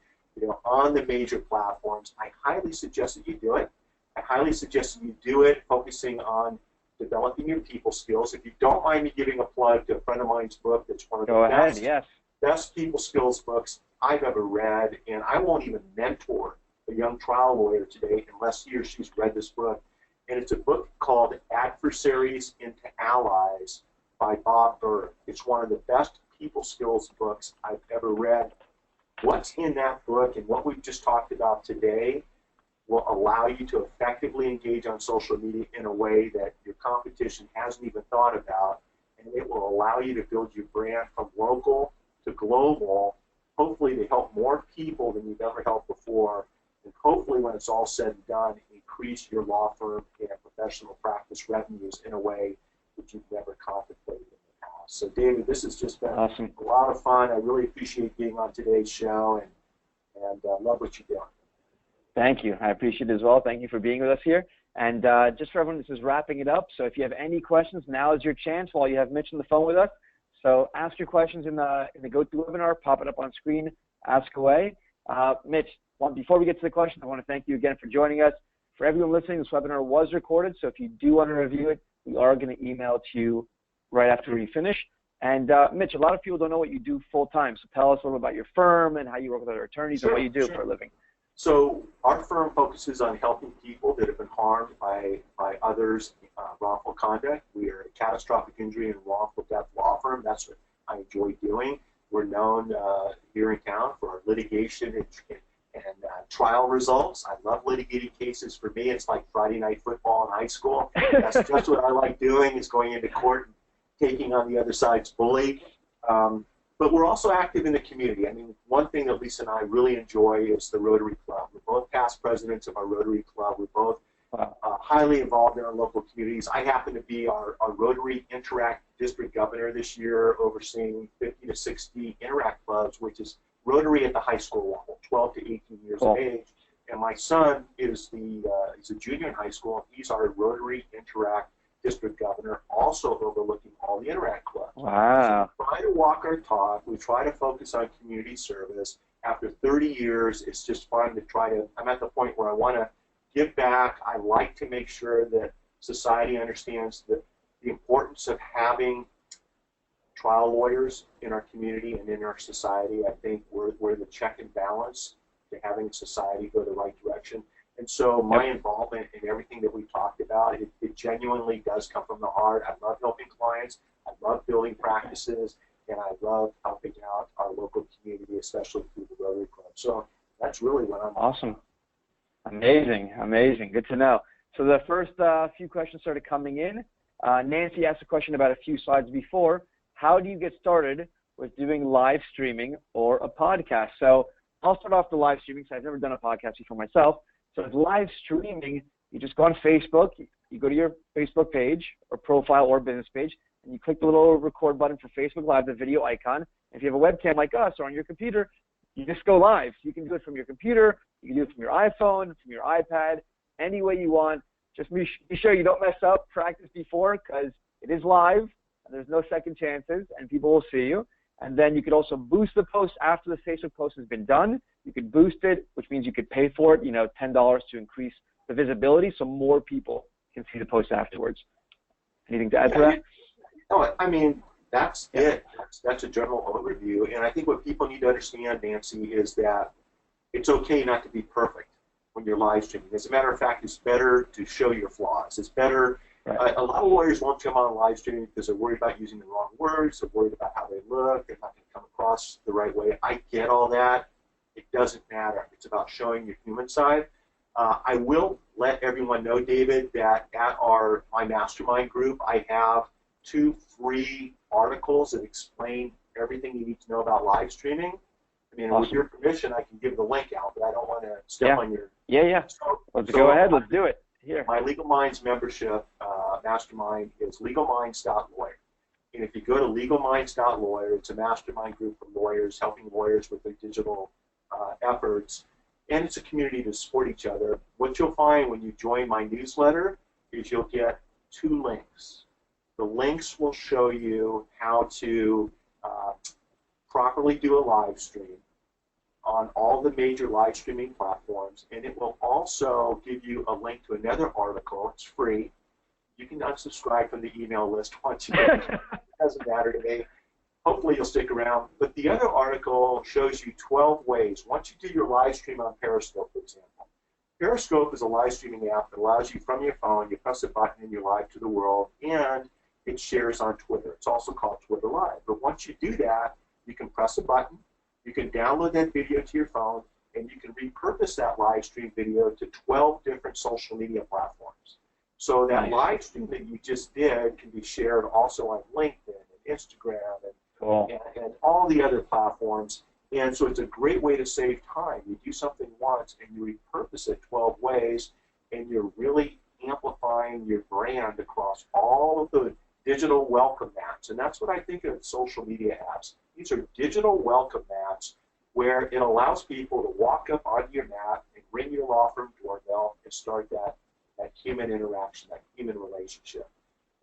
on the major platforms, I highly suggest that you do it. I highly suggest that you do it focusing on developing your people skills. If you don't mind me giving a plug to a friend of mine's book that's one of the best. Yes. best people skills books I've ever read, and I won't even mentor a young trial lawyer today unless he or she's read this book. And it's a book called Adversaries into Allies by Bob Burr. It's one of the best people skills books I've ever read. What's in that book and what we've just talked about today will allow you to effectively engage on social media in a way that your competition hasn't even thought about, and it will allow you to build your brand from local to global, hopefully to help more people than you've ever helped before, and hopefully when it's all said and done, increase your law firm and professional practice revenues in a way that you've never contemplated in the past. So David, this has just been Awesome. a lot of fun. I really appreciate being on today's show, and love what you're doing. Thank you. I appreciate it as well. Thank you for being with us here. And just for everyone, this is wrapping it up. So if you have any questions, now is your chance while you have Mitch on the phone with us. So ask your questions in the GoToWebinar, pop it up on screen, ask away. Mitch, before we get to the question, I want to thank you again for joining us. For everyone listening, this webinar was recorded, so if you do want to review it, we are going to email it to you right after we finish. And Mitch, a lot of people don't know what you do full-time, so tell us a little about your firm and how you work with other attorneys and what you do for a living. So our firm focuses on helping people that have been harmed by others' wrongful conduct. We are a catastrophic injury and wrongful death law firm. That's what I enjoy doing. We're known here in town for our litigation and trial results. I love litigating cases. For me, it's like Friday night football in high school. That's just what I like doing, is going into court and taking on the other side's bully. But we're also active in the community. I mean, one thing that Lisa and I really enjoy is the Rotary Club. We're both past presidents of our Rotary Club. We're both highly involved in our local communities. I happen to be our Rotary Interact District Governor this year, overseeing 50 to 60 Interact clubs, which is Rotary at the high school level, 12 to 18 years of age. And my son is he's a junior in high school, and he's our Rotary Interact District Governor, also overlooking all the Interact clubs. Wow. So we try to walk our talk. We try to focus on community service. After 30 years, it's just fun to I'm at the point where I want to give back. I like to make sure that society understands the importance of having trial lawyers in our community and in our society. I think we're the check and balance to having society go the right direction. And so my involvement in everything that we talked about, it genuinely does come from the heart. I love helping clients. I love building practices. And I love helping out our local community, especially through the Rotary Club. So that's really what I'm Awesome. Amazing. Amazing. Good to know. So the first few questions started coming in. Nancy asked a question about a few slides before. How do you get started with doing live streaming or a podcast? So I'll start off the live streaming, so I've never done a podcast before myself. So with live streaming, you just go on Facebook, you go to your Facebook page or profile or business page, and you click the little record button for Facebook Live, the video icon. And if you have a webcam like us or on your computer, you just go live. You can do it from your computer, you can do it from your iPhone, from your iPad, any way you want. Just be sure you don't mess up, practice before, because it is live, and there's no second chances, and people will see you. And then you could also boost the post after the Facebook post has been done. You could boost it, which means you could pay for it, $10 to increase the visibility so more people can see the post afterwards. Anything to add to that? No, I mean, that's it. That's a general overview. And I think what people need to understand, Nancy, is that it's okay not to be perfect when you're live streaming. As a matter of fact, it's better to show your flaws. It's better. Right. A lot of lawyers won't come on live streaming because they're worried about using the wrong words. They're worried about how they look. They're not going to come across the right way. I get all that. It doesn't matter. It's about showing your human side. I will let everyone know, David, that at my mastermind group, I have 2 free articles that explain everything you need to know about live streaming. I mean, awesome. With your permission, I can give the link out, but I don't want to step on your... Yeah. So go ahead. Let's do it. Here. My LegalMinds membership mastermind is legalminds.lawyer. And if you go to legalminds.lawyer, it's a mastermind group for lawyers, helping lawyers with their digital efforts. And it's a community to support each other. What you'll find when you join my newsletter is you'll get 2 links. The links will show you how to properly do a live stream on all the major live streaming platforms, and it will also give you a link to another article. It's free. You can unsubscribe from the email list once you get it. It doesn't matter to me. hopefully you'll stick around. But the other article shows you 12 ways. Once you do your live stream on Periscope, for example, Periscope is a live streaming app that allows you from your phone, you press a button and you're live to the world, and it shares on Twitter. It's also called Twitter Live. But once you do that, you can press a button, you can download that video to your phone, and you can repurpose that live stream video to 12 different social media platforms. So that live stream that you just did can be shared also on LinkedIn and Instagram and all the other platforms. And so it's a great way to save time. You do something once and you repurpose it 12 ways, and you're really amplifying your brand across all of the digital welcome mats. And that's what I think of social media apps. These are digital welcome mats where it allows people to walk up onto your mat and ring your law firm doorbell and start that human interaction, that human relationship.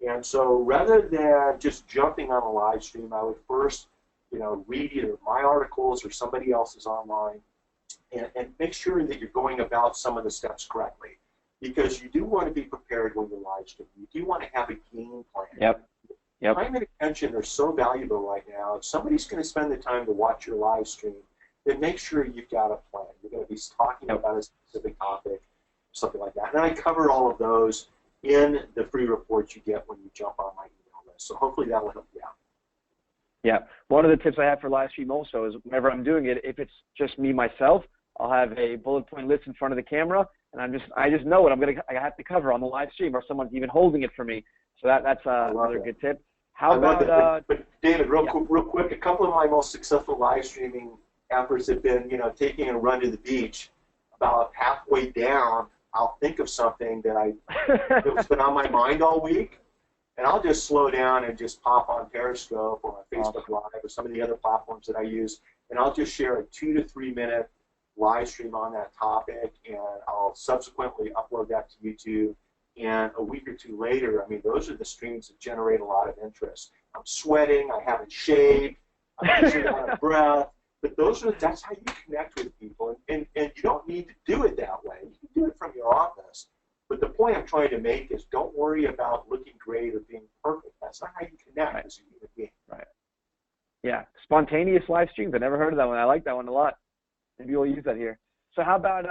And so rather than just jumping on a live stream, I would first read either my articles or somebody else's online and make sure that you're going about some of the steps correctly. Because you do want to be prepared when you're live streaming. You do want to have a game plan. Yep. Time and attention are so valuable right now. If somebody's going to spend the time to watch your live stream, then make sure you've got a plan. You're going to be talking about a specific topic, something like that. And I cover all of those in the free reports you get when you jump on my email list. So hopefully that will help you out. Yeah. One of the tips I have for live stream also is whenever I'm doing it, if it's just me myself, I'll have a bullet point list in front of the camera, and I just know what I have to cover on the live stream, or someone's even holding it for me. So that's another good tip. How about but David, real quick, a couple of my most successful live streaming efforts have been, taking a run to the beach. About halfway down, I'll think of something that's been on my mind all week, and I'll just slow down and just pop on Periscope or on Facebook Live or some of the other platforms that I use, and I'll just share a 2 to 3 minute live stream on that topic, and I'll subsequently upload that to YouTube. And a week or two later, those are the streams that generate a lot of interest. I'm sweating, I haven't shaved, I'm usually out of breath, but that's how you connect with people. And you don't need to do it that way. You can do it from your office. But the point I'm trying to make is don't worry about looking great or being perfect. That's not how you connect as a human being. Right. Yeah, spontaneous live streams. I never heard of that one. I like that one a lot. Maybe we'll use that here. So how about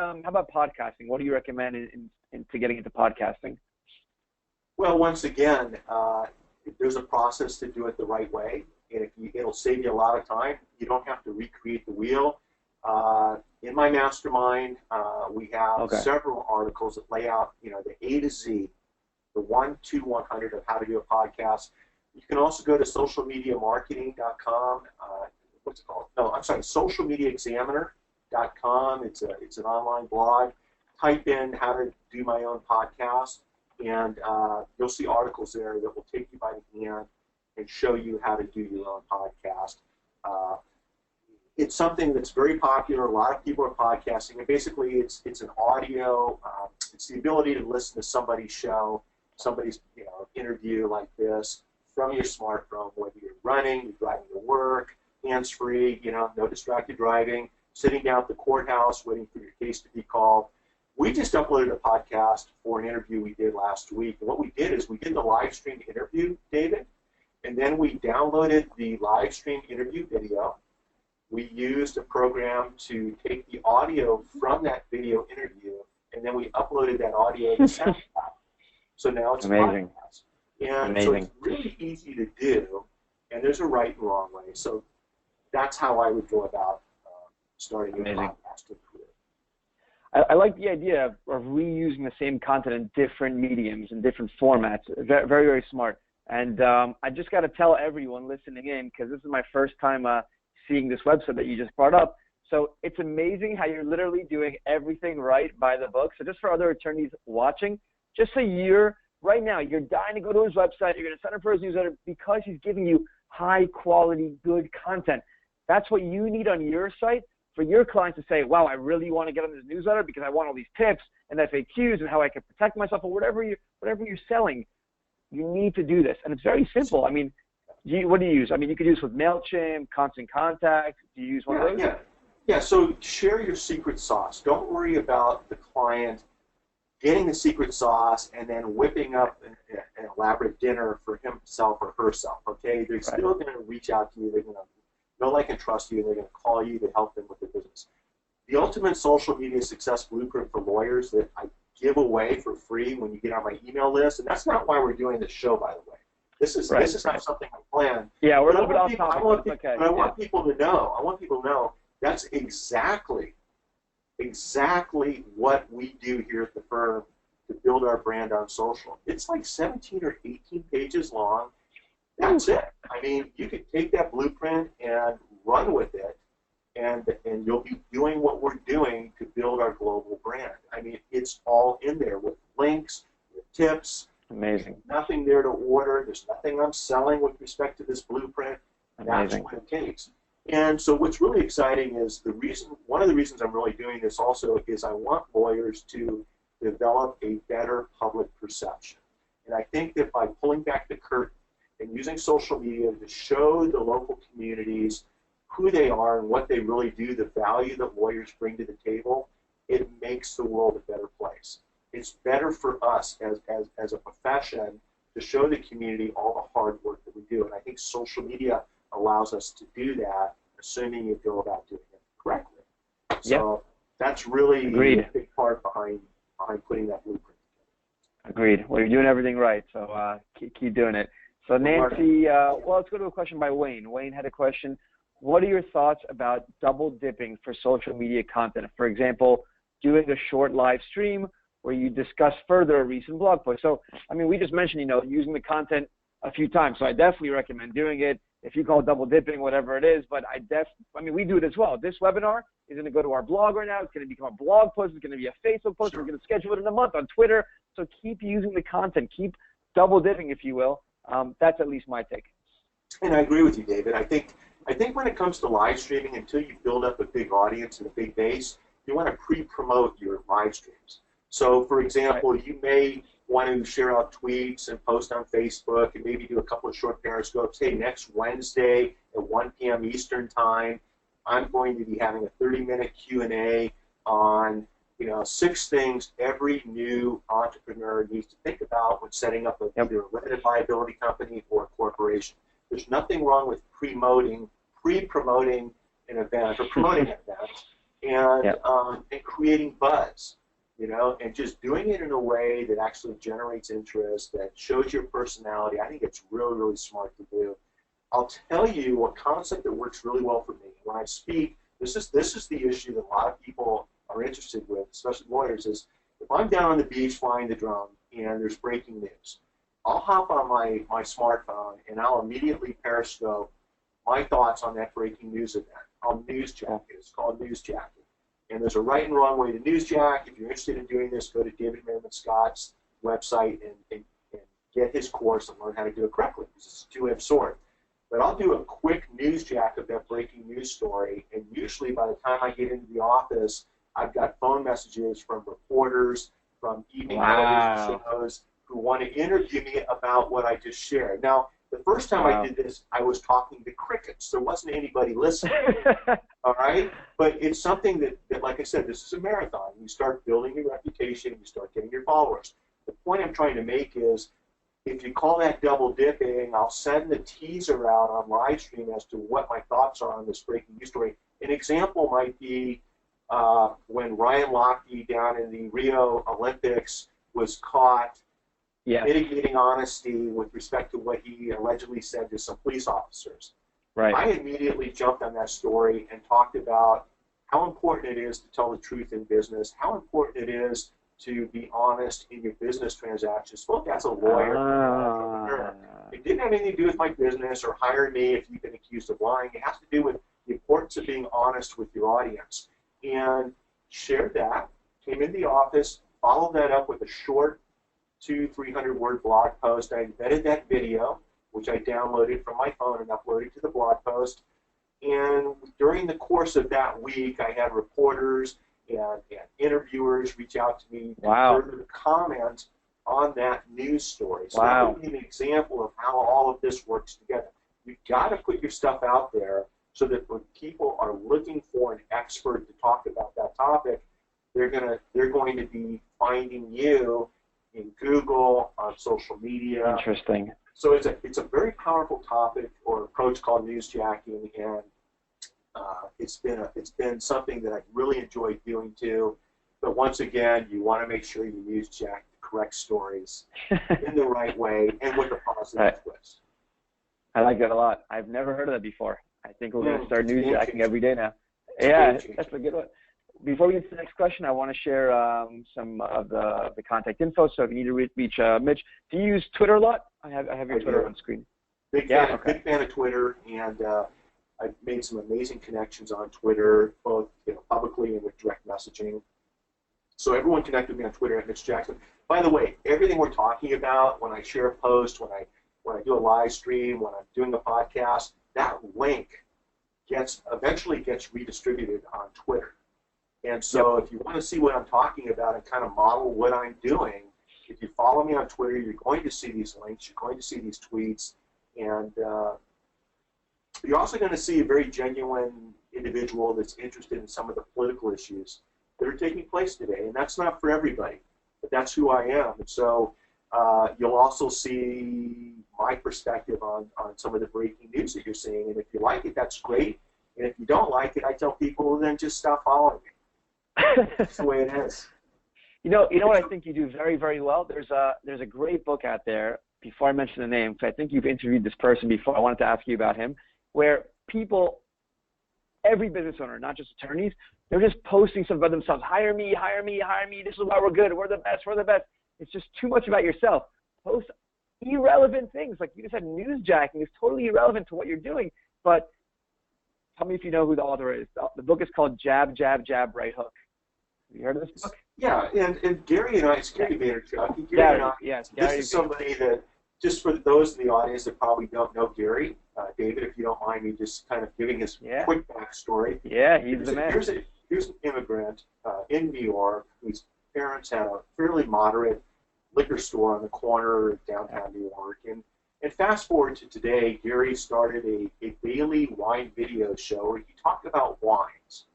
podcasting? What do you recommend to getting into podcasting? Well, once again, there's a process to do it the right way, and it'll save you a lot of time. You don't have to recreate the wheel. In my mastermind, we have several articles that lay out, the A to Z, the 1 to 100 of how to do a podcast. You can also go to socialmediamarketing.com. What's it called? No, I'm sorry, socialmediaexaminer.com. It's an online blog. Type in how to do my own podcast, and you'll see articles there that will take you by the hand and show you how to do your own podcast. It's something that's very popular. A lot of people are podcasting, and basically it's an audio. It's the ability to listen to somebody's show, somebody's interview like this from your smartphone, whether you're running, you're driving to work, hands-free, no distracted driving, sitting down at the courthouse waiting for your case to be called. We just uploaded a podcast for an interview we did last week. And what we did is we did the live stream interview, David, and then we downloaded the live stream interview video. We used a program to take the audio from that video interview, and then we uploaded that audio to SoundCloud. So now it's amazing. And so it's really easy to do, and there's a right and wrong way. So that's how I would go about starting a podcasting career. I like the idea of reusing the same content in different mediums and different formats. Very, very, very smart. And I just got to tell everyone listening in, because this is my first time seeing this website that you just brought up. So it's amazing how you're literally doing everything right by the book. So just for other attorneys watching, just so right now, you're dying to go to his website, you're going to sign up for his newsletter because he's giving you high quality, good content. That's what you need on your site for your clients to say, wow, I really want to get on this newsletter because I want all these tips and FAQs and how I can protect myself or whatever you're selling. You need to do this. And it's very simple. What do you use? You could use with MailChimp, Constant Contact. Do you use one of those? Yeah. So share your secret sauce. Don't worry about the client getting the secret sauce, and then whipping up an elaborate dinner for himself or herself, okay? They're still going to reach out to you. They're going to know, like, and trust you, and they're going to call you to help them with their business. The ultimate social media success blueprint for lawyers that I give away for free when you get on my email list, and that's not why we're doing this show, by the way. This is not something I planned. Yeah, we're a little bit off topic. But I want people to know. I want people to know that's exactly what we do here at the firm to build our brand on social. It's like 17 or 18 pages long. That's it. I mean, you could take that blueprint and run with it, and you'll be doing what we're doing to build our global brand. I mean, it's all in there with links, with tips. Amazing. There's nothing there to order. There's nothing I'm selling with respect to this blueprint. That's Amazing. what it takes. And so what's really exciting is one of the reasons I'm really doing this also is I want lawyers to develop a better public perception. And I think that by pulling back the curtain and using social media to show the local communities who they are and what they really do, the value that lawyers bring to the table, it makes the world a better place. It's better for us as a profession to show the community all the hard work that we do. And I think social media allows us to do that, assuming you go about doing it correctly. So that's really a big part behind putting that blueprint together. Agreed. Well, you're doing everything right, so keep doing it. So Nancy, well, let's go to a question by Wayne. Wayne had a question. What are your thoughts about double dipping for social media content? For example, doing a short live stream where you discuss further a recent blog post. So, I mean, we just mentioned, using the content a few times. So I definitely recommend doing it. If you call it double dipping, whatever it is, but I mean, we do it as well. This webinar is going to go to our blog right now. It's going to become a blog post. It's going to be a Facebook post. We're going to schedule it in a month on Twitter. So keep using the content. Keep double dipping, if you will. That's at least my take. And I agree with you, David. I think when it comes to live streaming, until you build up a big audience and a big base, you want to pre-promote your live streams. So, for example, you may want to share out tweets and post on Facebook and maybe do a couple of short periscopes. Hey, next Wednesday at 1 p.m. Eastern Time, I'm going to be having a 30-minute Q&A on 6 things every new entrepreneur needs to think about when setting up either a limited liability company or a corporation. There's nothing wrong with pre-promoting an event or promoting an event and creating buzz. And just doing it in a way that actually generates interest, that shows your personality. I think it's really, really smart to do. I'll tell you a concept that works really well for me. When I speak, this is the issue that a lot of people are interested with, especially lawyers, is if I'm down on the beach flying the drone and there's breaking news, I'll hop on my smartphone and I'll immediately periscope my thoughts on that breaking news event. I'll newsjack it. It's called newsjacking. And there's a right and wrong way to newsjack. If you're interested in doing this, go to David Scott's website and get his course and learn how to do it correctly, because it's a two-edged sword. But I'll do a quick newsjack of that breaking news story, and usually by the time I get into the office, I've got phone messages from reporters, from evening television shows who want to interview me about what I just shared. Now, the first time I did this, I was talking to crickets. There wasn't anybody listening, all right? But it's something that, like I said, this is a marathon. You start building your reputation. You start getting your followers. The point I'm trying to make is, if you call that double dipping, I'll send the teaser out on live stream as to what my thoughts are on this breaking news story. An example might be when Ryan Lochte down in the Rio Olympics was caught mitigating honesty with respect to what he allegedly said to some police officers. Right. I immediately jumped on that story and talked about how important it is to tell the truth in business, how important it is to be honest in your business transactions, both as a lawyer and an entrepreneur. It didn't have anything to do with my business or hire me if you've been accused of lying. It has to do with the importance of being honest with your audience. And shared that, came in the office, followed that up with a short 200-300-word blog post. I embedded that video, which I downloaded from my phone and uploaded to the blog post. And during the course of that week, I had reporters and interviewers reach out to me to further comment on that news story. So that would be an example of how all of this works together. You've got to put your stuff out there so that when people are looking for an expert to talk about that topic, they're going to be finding you in Google, on social media. Interesting. So it's a very powerful topic or approach called newsjacking, and it's been something that I've really enjoyed doing too. But once again, you want to make sure you newsjack the correct stories in the right way and with a positive twist. I like that a lot. I've never heard of that before. I think we're going to start newsjacking every day now. Yeah, that's a good one. Before we get to the next question, I want to share some of the contact info. So if you need to reach Mitch, do you use Twitter a lot? I have your Twitter on screen. Big fan of Twitter, and I've made some amazing connections on Twitter, both publicly and with direct messaging. So everyone connect with me on Twitter at Mitch Jackson. By the way, everything we're talking about, when I share a post, when I do a live stream, when I'm doing a podcast, that link eventually gets redistributed on Twitter. And so if you want to see what I'm talking about and kind of model what I'm doing, if you follow me on Twitter, you're going to see these links, you're going to see these tweets, and you're also going to see a very genuine individual that's interested in some of the political issues that are taking place today. And that's not for everybody, but that's who I am. And so you'll also see my perspective on some of the breaking news that you're seeing. And if you like it, that's great. And if you don't like it, I tell people, well, then just stop following me. That's the way it is. You know what I think you do very, very well? There's a great book out there, before I mention the name, because I think you've interviewed this person before. I wanted to ask you about him, where people, every business owner, not just attorneys, they're just posting stuff about themselves. Hire me, hire me, hire me. This is why we're good. We're the best. We're the best. It's just too much about yourself. Post irrelevant things. Like you just said, newsjacking is totally irrelevant to what you're doing. But tell me if you know who the author is. The book is called Jab, Jab, Jab, Right Hook. Have you heard of this book? Yeah, and Gary and I, it's Gary Vaynerchuk. This is somebody that, just for those in the audience that probably don't know Gary, David, if you don't mind me just kind of giving his quick backstory. Yeah, he's the man. Here's an immigrant in New York whose parents had a fairly moderate liquor store on the corner of downtown New York. And fast forward to today, Gary started a daily wine video show where he talked about wines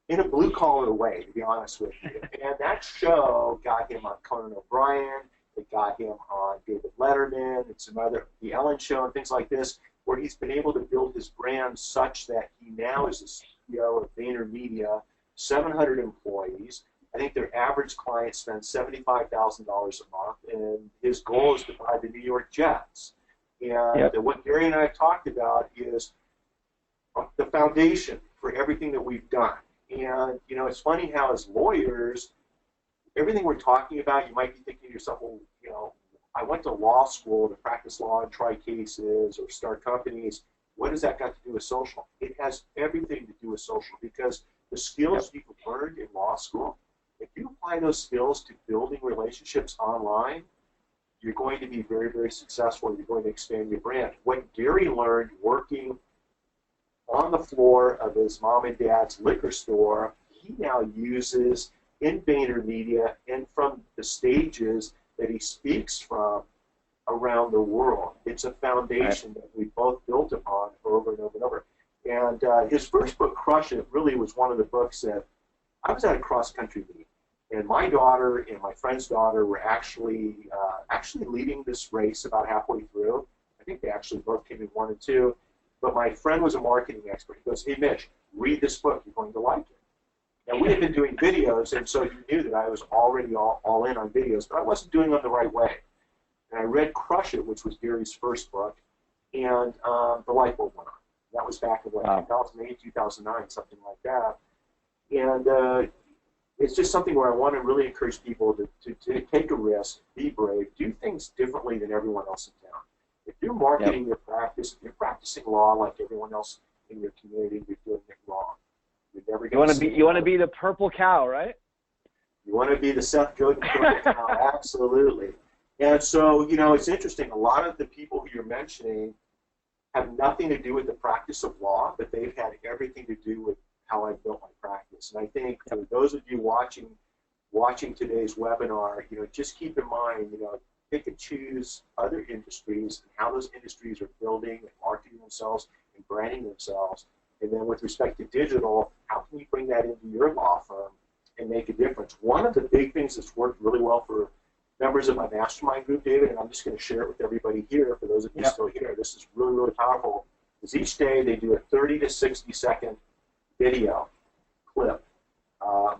in a blue-collar way, to be honest with you. And that show got him on Conan O'Brien, it got him on David Letterman, and some other, the Ellen Show and things like this, where he's been able to build his brand such that he now is the CEO of VaynerMedia, 700 employees. I think their average client spends $75,000 a month, and his goal is to buy the New York Jets. And what Gary and I have talked about is the foundation for everything that we've done. And, it's funny how as lawyers, everything we're talking about, you might be thinking to yourself, well, I went to law school to practice law and try cases or start companies. What does that got to do with social? It has everything to do with social, because the skills you've learned in law school, if you apply those skills to building relationships online, you're going to be very, very successful. You're going to expand your brand. What Gary learned working on the floor of his mom and dad's liquor store, he now uses in VaynerMedia and from the stages that he speaks from around the world. It's a foundation that we both built upon over and over and over. And his first book, Crush It, really was one of the books that I was at a cross-country meet. And my daughter and my friend's daughter were actually leading this race about halfway through. I think they actually both came in 1 and 2. But my friend was a marketing expert. He goes, hey, Mitch, read this book. You're going to like it. Now, we had been doing videos, and so he knew that I was already all in on videos, but I wasn't doing them the right way. And I read Crush It, which was Gary's first book, and the light bulb went on. That was back in, 2008, 2009, something like that. And it's just something where I want to really encourage people to take a risk, be brave, do things differently than everyone else in town. If you're marketing your practice, if you're practicing law like everyone else in your community, you're doing it wrong. You're never going to You want to be the purple cow, right? You want to be the Seth Godin purple cow, absolutely. And so, it's interesting. A lot of the people who you're mentioning have nothing to do with the practice of law, but they've had everything to do with how I built my practice. And I think for those of you watching today's webinar, just keep in mind, pick and choose other industries and how those industries are building and marketing themselves and branding themselves. And then with respect to digital, how can you bring that into your law firm and make a difference. One of the big things that's worked really well for members of my mastermind group, David, and I'm just going to share it with everybody here, for those of you still here, this is really, really powerful, is each day they do a 30 to 60 second video clip.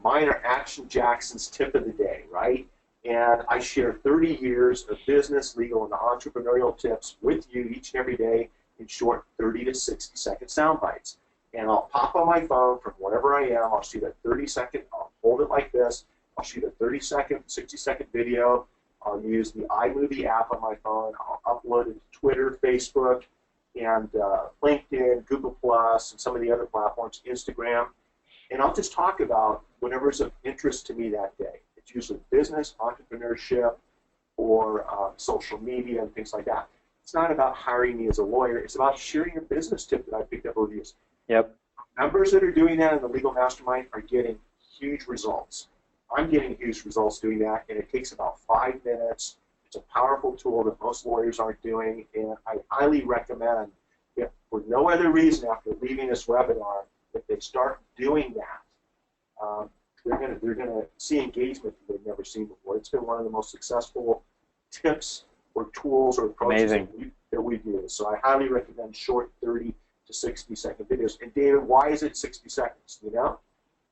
Mine are Action Jackson's tip of the day, right? And I share 30 years of business, legal, and entrepreneurial tips with you each and every day in short 30 to 60 second sound bites. And I'll pop on my phone from wherever I am. I'll shoot a 30-second, I'll hold it like this. I'll shoot a 30-second, 60-second video. I'll use the iMovie app on my phone. I'll upload it to Twitter, Facebook, and LinkedIn, Google+, and some of the other platforms, Instagram. And I'll just talk about whatever's of interest to me that day. It's usually business, entrepreneurship, or social media and things like that. It's not about hiring me as a lawyer. It's about sharing a business tip that I picked up over the years. Yep. Members that are doing that in the Legal Mastermind are getting huge results. I'm getting huge results doing that, and it takes about 5 minutes. It's a powerful tool that most lawyers aren't doing, and I highly recommend, if for no other reason after leaving this webinar, if they start doing that, they're gonna see engagement that they've never seen before. It's been one of the most successful tips or tools or approaches that we've used. So I highly recommend short 30 to 60-second videos. And David, why is it 60 seconds? You know,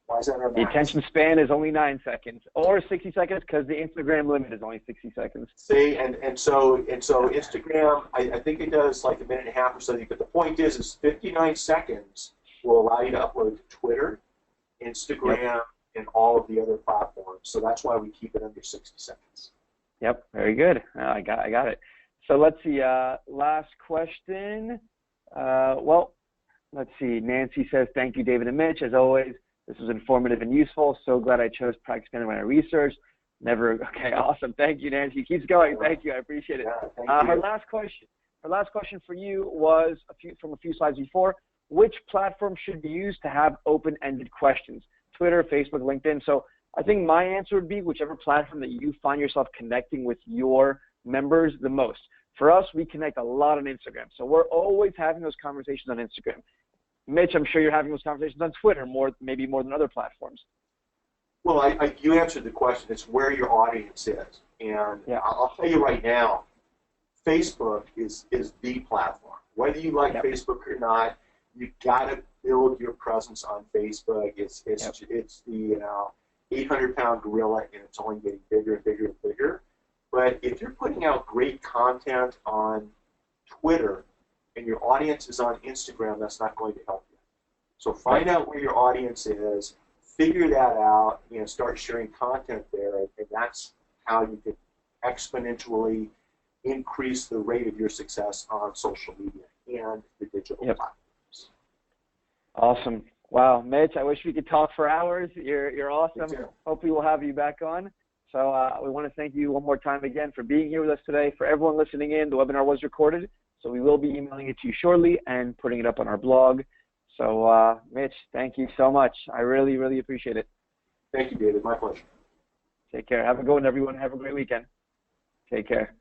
why is that our max? The attention span is only 9 seconds, or 60 seconds because the Instagram limit is only 60 seconds. See, and so Instagram, I think it does like a minute and a half or something. But the point is 59 seconds will allow you to upload to Twitter, Instagram, and all of the other platforms. So that's why we keep it under 60 seconds. Yep, very good. I got it. So let's see. Last question. Well, let's see. Nancy says, "Thank you, David and Mitch. As always, this was informative and useful. So glad I chose PracticePanther when I researched. Never." Okay, awesome. Thank you, Nancy. Keeps going. Thank you. I appreciate it. Yeah, thank you. Her last question for you was from a few slides before. Which platform should be used to have open-ended questions? Twitter, Facebook, LinkedIn. So I think my answer would be whichever platform that you find yourself connecting with your members the most. For us, we connect a lot on Instagram. So we're always having those conversations on Instagram. Mitch, I'm sure you're having those conversations on Twitter, maybe more than other platforms. Well, you answered the question. It's where your audience is. And I'll tell you right now, Facebook is the platform. Whether you like Facebook or not, you've got to build your presence on Facebook. It's the 800-pound gorilla, and it's only getting bigger and bigger and bigger. But if you're putting out great content on Twitter and your audience is on Instagram, that's not going to help you. So find out where your audience is, figure that out, start sharing content there, and that's how you can exponentially increase the rate of your success on social media and the digital platforms. Awesome. Wow, Mitch, I wish we could talk for hours. You're awesome. Hopefully we'll have you back on. So we want to thank you one more time again for being here with us today. For everyone listening in, the webinar was recorded, so we will be emailing it to you shortly and putting it up on our blog. So Mitch, thank you so much. I really, really appreciate it. Thank you, David. My pleasure. Take care. Have a good one, everyone. Have a great weekend. Take care.